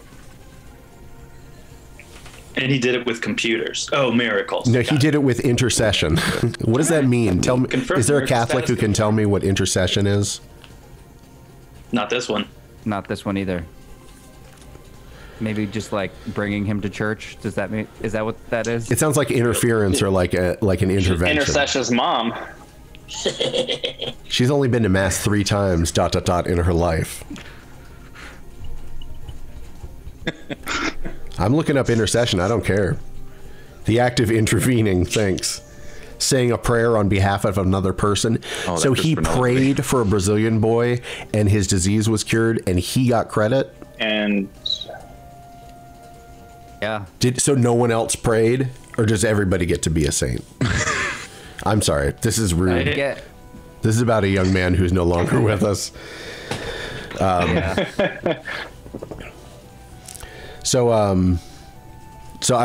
And he did it with computers. Oh, miracles. No, he did it with intercession. What does that mean? Tell me. Is there a Catholic who can tell me what intercession is? Not this one. Not this one either. Maybe just like bringing him to church. Does that mean? Is that what that is? It sounds like interference or like an intervention. Intercession's mom. She's only been to mass 3 times. ... in her life. I'm looking up intercession. I don't care. The act of intervening. Thanks. Saying a prayer on behalf of another person. Oh, so he prayed for a Brazilian boy, and his disease was cured, and he got credit. And yeah. So no one else prayed, or does everybody get to be a saint? I'm sorry. This is rude. This is about a young man who's no longer with us. So I'm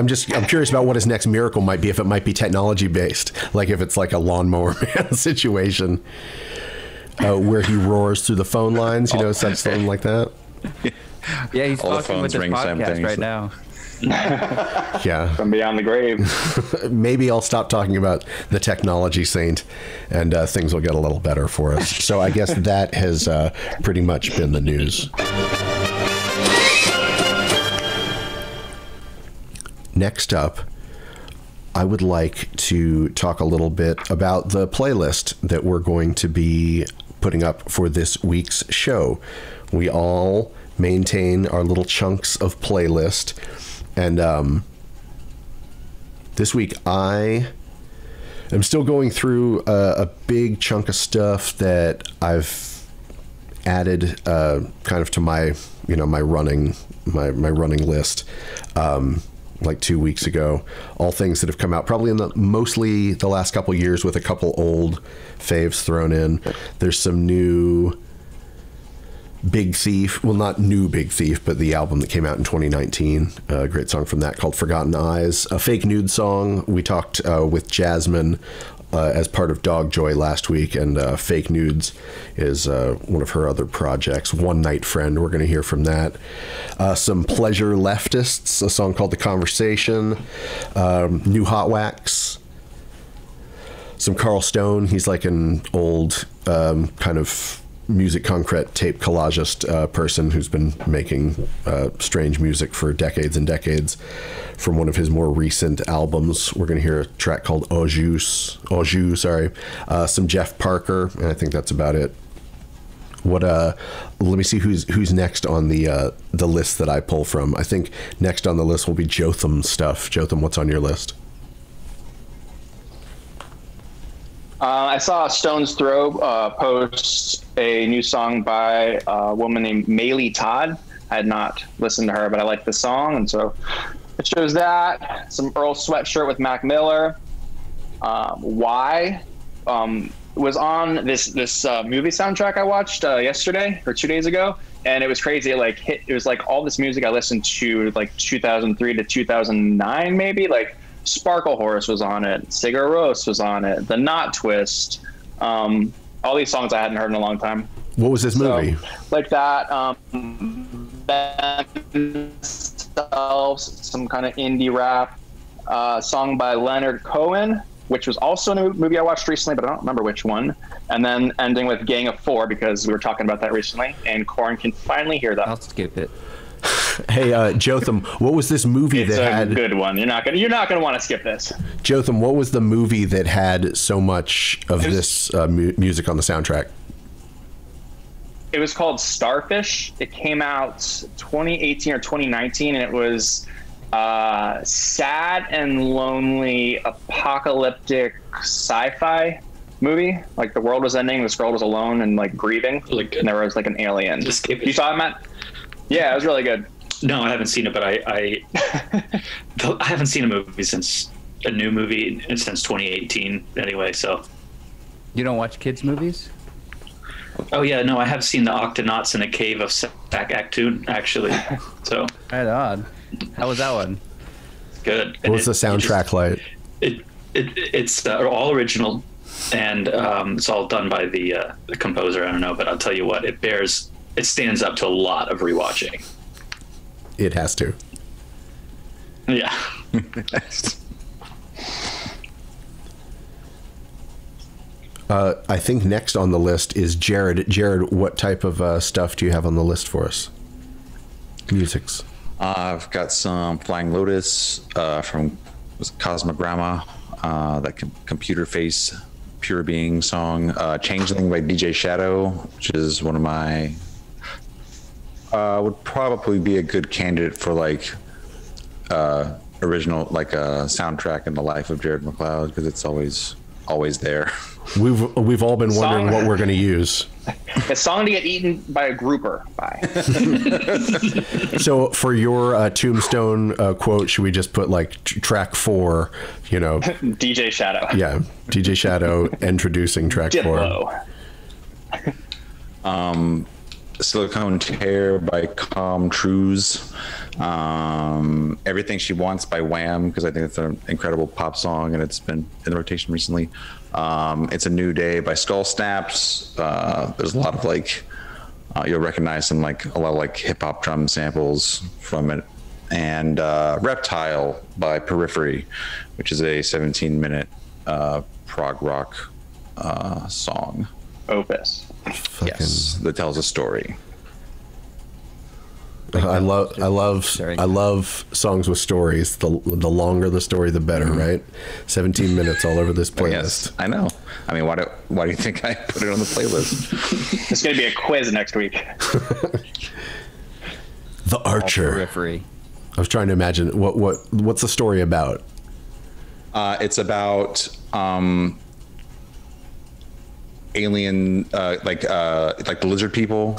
curious about what his next miracle might be, if it might be technology based, like if it's like a lawnmower man situation, where he roars through the phone lines, something like that. Yeah, he's all the fucking with phones this ring podcast right now. Yeah. from beyond the grave. Maybe I'll stop talking about the technology saint, and things will get a little better for us. So I guess that has pretty much been the news. Next up, I would like to talk a little bit about the playlist that we're going to be putting up for this week's show. We all maintain our little chunks of playlist, and this week I am still going through a big chunk of stuff that I've added kind of to my my running list. Like 2 weeks ago, all things that have come out probably in mostly the last couple years, with a couple old faves thrown in. There's some new Big Thief, well, not new Big Thief, but the album that came out in 2019, a great song from that called Forgotten Eyes. A Fake Nude song. We talked with Jasmine as part of Dog Joy last week, and Fake Nudes is one of her other projects. One Night Friend, we're going to hear from that. Some Pleasure Leftists, a song called The Conversation. New Hot Wax. Some Carl Stone, he's like an old kind of music concrete tape collagist person who's been making strange music for decades and decades. From one of his more recent albums, we're going to hear a track called Au Jus, sorry. Some Jeff Parker, and I think that's about it. Let me see who's next on the list that I pull from. I think next on the list will be Jotham's stuff. Jotham, what's on your list? I saw Stone's Throw post a new song by a woman named Maylee Todd. I had not listened to her, but I like the song, and so it shows that. Some Earl Sweatshirt with Mac Miller. Why was on this movie soundtrack I watched yesterday or 2 days ago, and it was crazy. It was like all this music I listened to like 2003 to 2009 maybe, like Sparkle Horse was on it, Sigur Rós was on it, The Knot Twist, all these songs I hadn't heard in a long time. What was this movie? Like that, themselves, some kind of indie rap song by Leonard Cohen, which was also a movie I watched recently, but I don't remember which one. And then ending with Gang of Four, because we were talking about that recently, and Corin can finally hear that. I'll skip it. Hey, Jotham, what was this movie It's that a had good one. You're not gonna want to skip this. Jotham? What was the movie that had so much of this music on the soundtrack? It was called Starfish. It came out 2018 or 2019, and it was sad and lonely apocalyptic sci-fi movie. Like the world was ending, this girl was alone and like grieving, and there was like an alien. You saw it, Matt? Yeah, it was really good. No, I haven't seen it, but I haven't seen a new movie since 2018 anyway. So You don't watch kids movies? oh yeah, no, I have seen the Octonauts in a Cave of Sac Actun actually. So Right on. How was that one? good. What was the soundtrack like? It's all original, and it's all done by the composer. I don't know, but I'll tell you what, it stands up to a lot of rewatching. It has to. Yeah. I think next on the list is Jared. Jared, what type of stuff do you have on the list for us? Musics. I've got some Flying Lotus from Cosmogramma, that Computer Face Pure Being song, Changeling by DJ Shadow, which is one of my would probably be a good candidate for like original, like a soundtrack in the life of Jared McLeod, because it's always there. We've all been wondering what we're going to use. A song to get eaten by a grouper by. So for your Tombstone quote, should we just put like track 4, you know? DJ Shadow. Yeah, DJ Shadow introducing track 4. Diplo. Silicone Tear by Calm Trues. Everything She Wants by Wham, because I think it's an incredible pop song and it's been in the rotation recently. It's a New Day by Skull Snaps. There's a lot of like, you'll recognize some like a lot of like hip hop drum samples from it. And Reptile by Periphery, which is a 17-minute prog rock song. Opus. Yes, that tells a story. I love songs with stories. The longer the story, the better, right? 17 minutes all over this playlist. Yes, I know. I mean, why do you think I put it on the playlist? It's going to be a quiz next week. The Archer. Periphery. I was trying to imagine what's the story about? It's about alien, like the lizard people,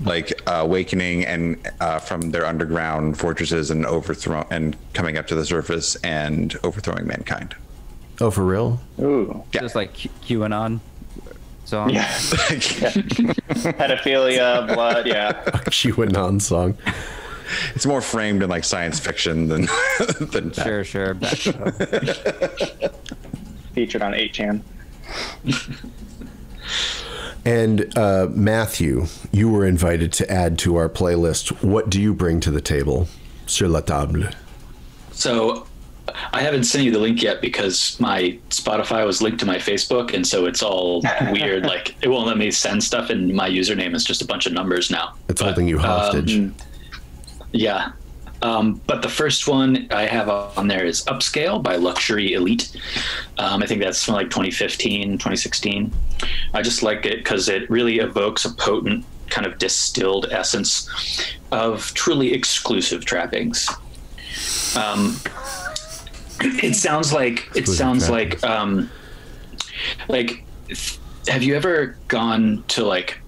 like awakening and from their underground fortresses and coming up to the surface and overthrowing mankind. Oh, for real? Ooh. Yeah. Just like QAnon song. Yeah. Pedophilia, blood, yeah. A QAnon song. It's more framed in like science fiction than Sure. Featured on 8chan. And Matthew, you were invited to add to our playlist. What do you bring to the table? Sur la table. So I haven't sent you the link yet because my Spotify was linked to my Facebook, and so it's all weird. Like it won't let me send stuff, and my username is just a bunch of numbers now. It's holding you hostage. Yeah. But the first one I have on there is Upscale by Luxury Elite. I think that's from like 2015, 2016. I just like it because it really evokes a potent kind of distilled essence of truly exclusive trappings. It sounds like have you ever gone to like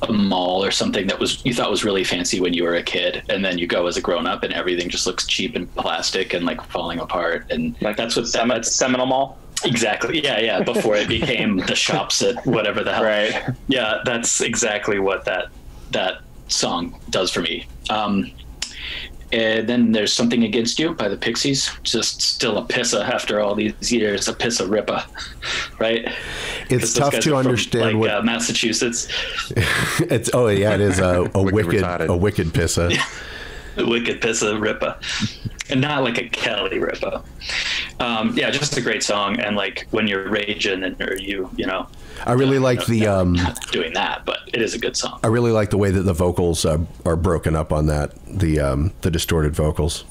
a mall or something that you thought was really fancy when you were a kid, and then you go as a grown-up and everything just looks cheap and plastic and like falling apart, and Like that's what Seminole Mall? exactly yeah before it became the shops at whatever the hell. Right. Yeah, that's exactly what that song does for me. And then there's Something Against You by the Pixies. Just still a pissa after all these years, a pissa ripper, right? It's tough to understand what Massachusetts. It is a wicked pissa. A wicked pissa ripper, and not like a Kelly ripper. Yeah, just a great song. And like when you're raging and or you know, I really like the not doing that, but it is a good song. I really like the way that the vocals are broken up on that. The distorted vocals.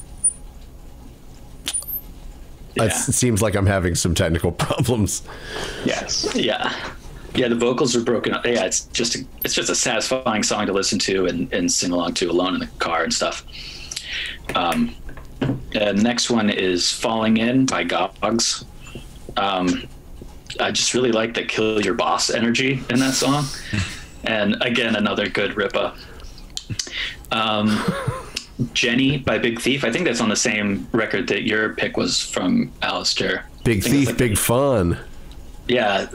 Yeah. It seems like I'm having some technical problems. Yes. Yeah. Yeah, the vocals are broken up. Yeah, it's just a satisfying song to listen to and sing along to alone in the car and stuff. The next one is Falling In by Gogs. I just really like the kill your boss energy in that song. And again, another good ripper. Jenny by Big Thief. I think that's on the same record that your pick was from, Alistair. Big Thief, like Big Fun. Yeah.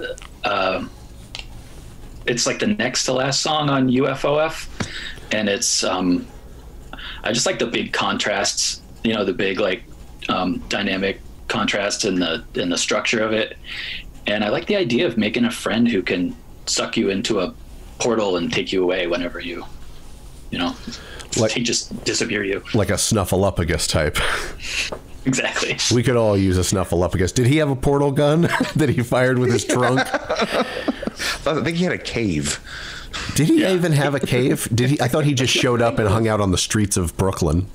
It's like the next to last song on UFOF. And it's, I just like the big contrasts, you know, the big like dynamic contrast in the structure of it. And I like the idea of making a friend who can suck you into a portal and take you away whenever you know, like, he just disappear you. Like a Snuffleupagus type. Exactly. We could all use a Snuffleupagus. Did he have a portal gun that he fired with his trunk? I think he had a cave. Did he even have a cave? Did he? I thought he just showed up and hung out on the streets of Brooklyn.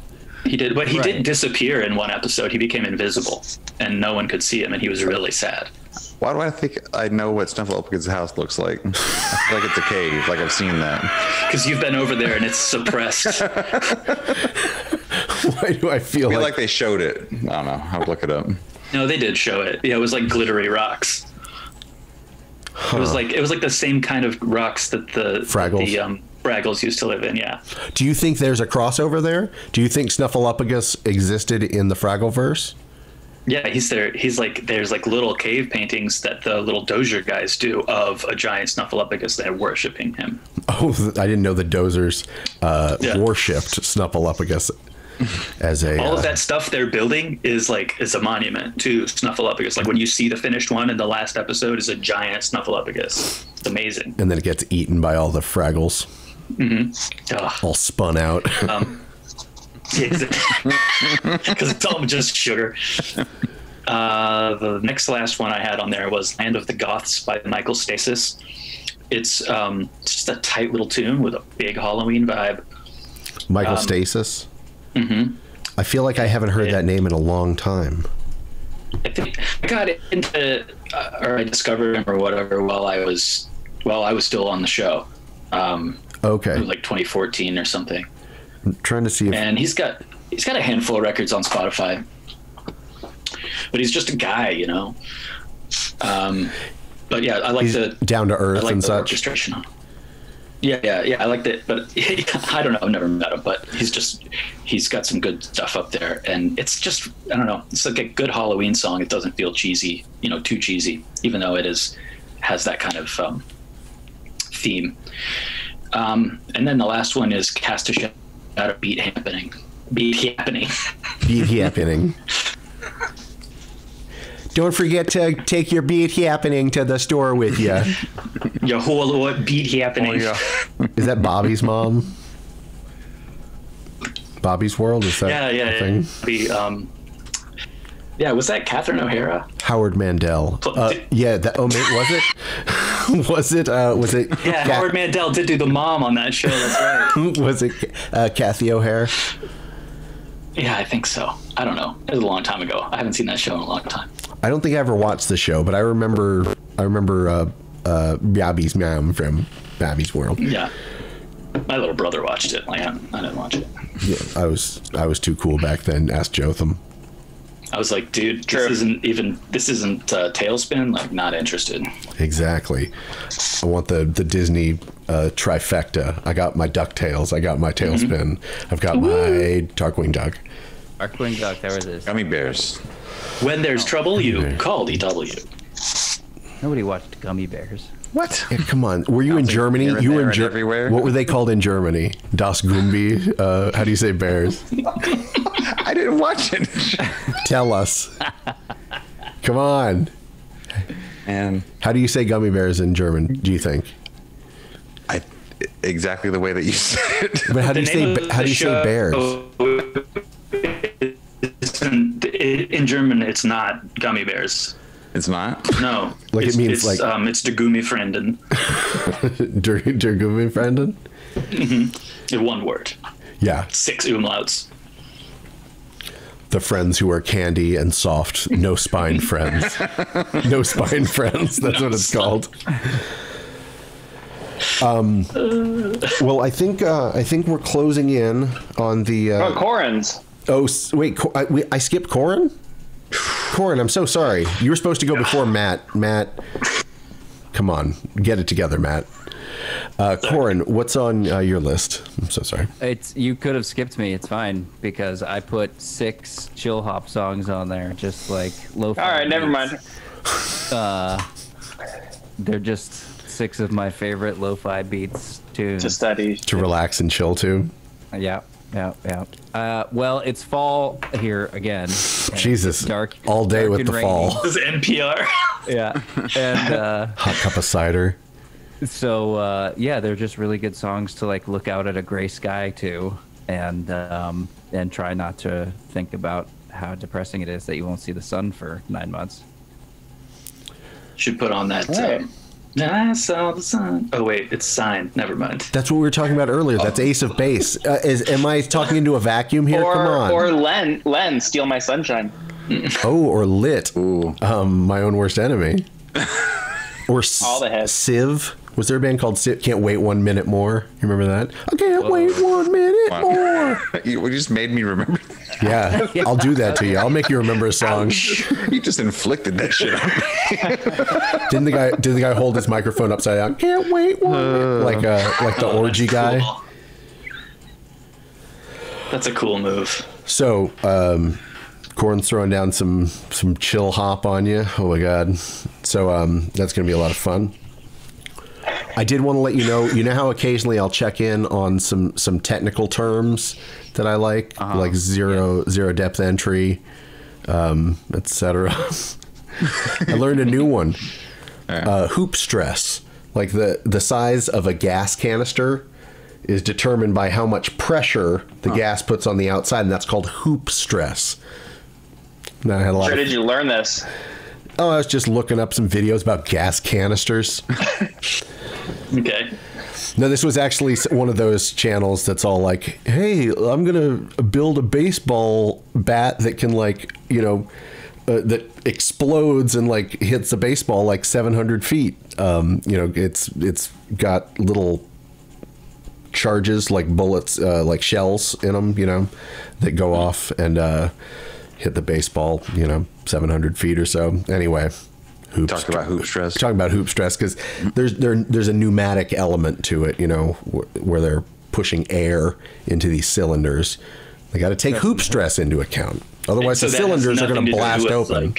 He did, but he did disappear in one episode. He became invisible, and no one could see him, and he was really sad. Why do I think I know what Snuffleupagus' house looks like? I feel like it's a cave. Like I've seen that. Because you've been over there and it's suppressed. Why do I feel like they showed it? I don't know. I would look it up. No, they did show it. Yeah, it was like glittery rocks. Huh. It was like the same kind of rocks that the Fraggles used to live in. Yeah. Do you think there's a crossover there? Do you think Snuffleupagus existed in the Fraggleverse? Yeah, he's there. He's like, there's like little cave paintings that the little Dozier guys do of a giant Snuffleupagus that are worshiping him. Oh, I didn't know the Dozers worshipped Snuffleupagus as a. All of that stuff they're building is a monument to Snuffleupagus. Like when you see the finished one in the last episode is a giant Snuffleupagus. It's amazing. And then it gets eaten by all the Fraggles. Mm-hmm. All spun out. Because it's all just sugar. The next last one I had on there was Land of the Goths by Michael Stasis. It's just a tight little tune with a big Halloween vibe. Michael Stasis? Mm-hmm. I feel like I haven't heard that name in a long time. I think I got into, or I discovered him or whatever while I was still on the show. Okay. It was like 2014 or something. I'm trying to see if... And he's got a handful of records on Spotify, but he's just a guy, you know. But yeah, I like he's the down to earth and such orchestration on. Yeah. I like that, but I don't know. I've never met him, but he's got some good stuff up there, and it's just, I don't know. It's like a good Halloween song. It doesn't feel cheesy, you know, too cheesy, even though it has that kind of theme. And then the last one is Cast a Shadow Beat Happening. Don't forget to take your beat happening to the store with you. Your whole beat happening. Oh, yeah. Is that Bobby's mom? Bobby's World? Is that a thing? Yeah, was that Catherine O'Hara? Howard Mandel. Yeah, was it? Was it? Yeah, Howard Mandel did do the mom on that show. That's right. Was it Kathy O'Hara? Yeah, I think so. I don't know. It was a long time ago. I haven't seen that show in a long time. I don't think I ever watched the show, but I remember Bobby's mom from Bobby's World. Yeah, my little brother watched it. I didn't watch it. Yeah, I was too cool back then. Ask Jotham. I was like, dude, this isn't Tailspin. Like, not interested. Exactly. I want the Disney trifecta. I got my DuckTales. I got my Tailspin. Mm-hmm. I've got my Darkwing Duck. Darkwing Duck. There it is. Gummy Bears. When there's trouble, you call DW. Nobody watched Gummy Bears. What? Yeah, come on. Were you in Germany? You were in everywhere. What were they called in Germany? Das Gumbi. How do you say bears? I didn't watch it. Tell us. Come on. And how do you say gummy bears in German, do you think? Exactly the way that you said it. But how do you say bears? In German, It's not gummy bears. It's not? No. Like it means it's der Gummi Frienden. Der Gummi Frienden? In one word. Yeah. 6 umlauts. The friends who are candy and soft, no spine friends. No spine friends. That's what it's called. Well, I think we're closing in on the. Corins. Oh wait, I skipped Corin. Corin, I'm so sorry. You were supposed to go before Matt. Matt, come on, get it together, Matt. Corin, what's on your list? I'm so sorry. You could have skipped me. It's fine because I put 6 chill hop songs on there, just like lo-fi. All right, never mind. They're just 6 of my favorite lo-fi beats tunes To study. To relax and chill to. Yeah. Well, it's fall here again. Jesus, It's dark all day dark with and the rainy. fall. This is NPR. Yeah, and Hot cup of cider. so yeah, they're just really good songs to like look out at a gray sky to, and try not to think about how depressing it is that you won't see the sun for 9 months. Should put on that. Right. I saw the sun. Oh wait, it's Sign. Never mind. That's what we were talking about earlier. That's Ace of Base. Am I talking into a vacuum here? Come on. Or Len, Steal My Sunshine. Oh, or Lit. Ooh. My Own Worst Enemy. Or All the hits. Civ. Was there a band called Civ? Can't Wait 1 Minute More. You remember that? I can't wait 1 minute more. You just made me remember. Yeah, I'll do that to you. I'll make you remember a song. You just inflicted that shit on me. Did the guy hold his microphone upside down? Can't wait 1 minute. Like the orgy guy. Cool. That's a cool move. So, Corin's throwing down some chill hop on you. Oh my god. So that's gonna be a lot of fun. I did want to let you know how occasionally I'll check in on some technical terms that I like zero depth entry, etc. I learned a new one. Hoop stress. Like the size of a gas canister is determined by how much pressure the gas puts on the outside, and that's called hoop stress. And I had a lot Where did you learn this? I was just looking up some videos about gas canisters. Okay. No, this was actually one of those channels that's all like, hey, I'm going to build a baseball bat that can that explodes and like hits the baseball like 700 feet. It's got little charges like bullets, like shells in them, that go off and hit the baseball, 700 feet or so. Anyway. Talking about hoop stress because there's a pneumatic element to it, where they're pushing air into these cylinders. They got to take hoop stress into account. Otherwise, the cylinders are going to blast open.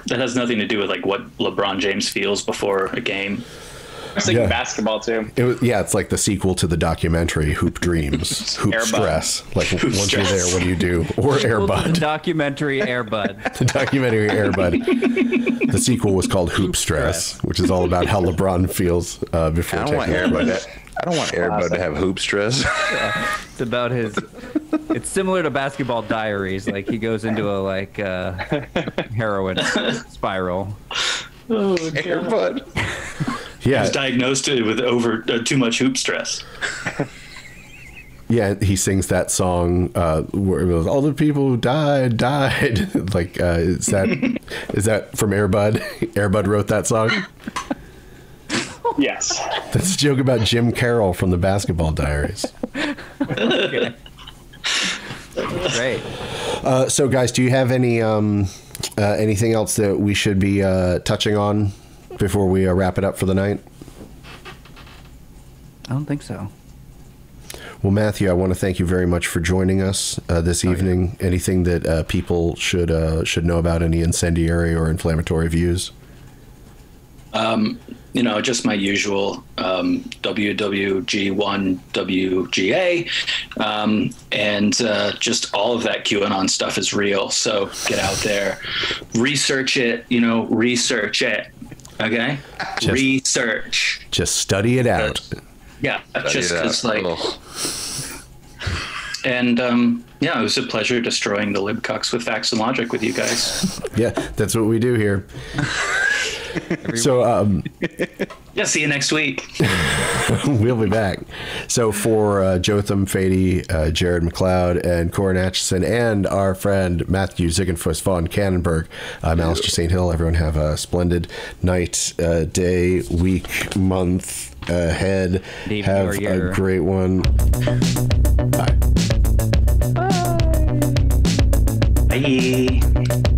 That has nothing to do with like what LeBron James feels before a game. I was thinking basketball too. It's like the sequel to the documentary Hoop Dreams, Hoop Stress. Like once you're there, what do you do? Or Air Bud. The documentary Air Bud. The documentary Air Bud. The sequel was called Hoop Stress, which is all about how LeBron feels before taking Air Bud. I don't want Air Bud to have hoop stress. Yeah, it's about his. It's similar to Basketball Diaries. Like he goes into a heroin spiral. Oh, Air Bud. Yeah, he was diagnosed with too much hoop stress. Yeah, he sings that song where it goes, all the people who died. Like, is that from Air Bud? Air Bud wrote that song? Yes. That's a joke about Jim Carroll from the Basketball Diaries. Okay. Great. So, guys, do you have anything else that we should be touching on before we wrap it up for the night? I don't think so. Well, Matthew, I want to thank you very much for joining us this evening. Yeah. Anything that people should know about, any incendiary or inflammatory views? Just my usual WWG1WGA, and just all of that QAnon stuff is real. So get out there, research it. Research it. Okay, research. Just study it out. Yeah, just because And yeah, it was a pleasure destroying the libcocks with facts and logic with you guys. Yeah, that's what we do here. So Yeah, see you next week. we'll be back. So for Jotham, Fady, Jared McLeod, and Corin Atchison, and our friend Matthew Zigenfuss von Cannonburg, I'm Alistair St. Hill. Everyone have a splendid night, day, week, month ahead. Have a great one. Bye. Bye.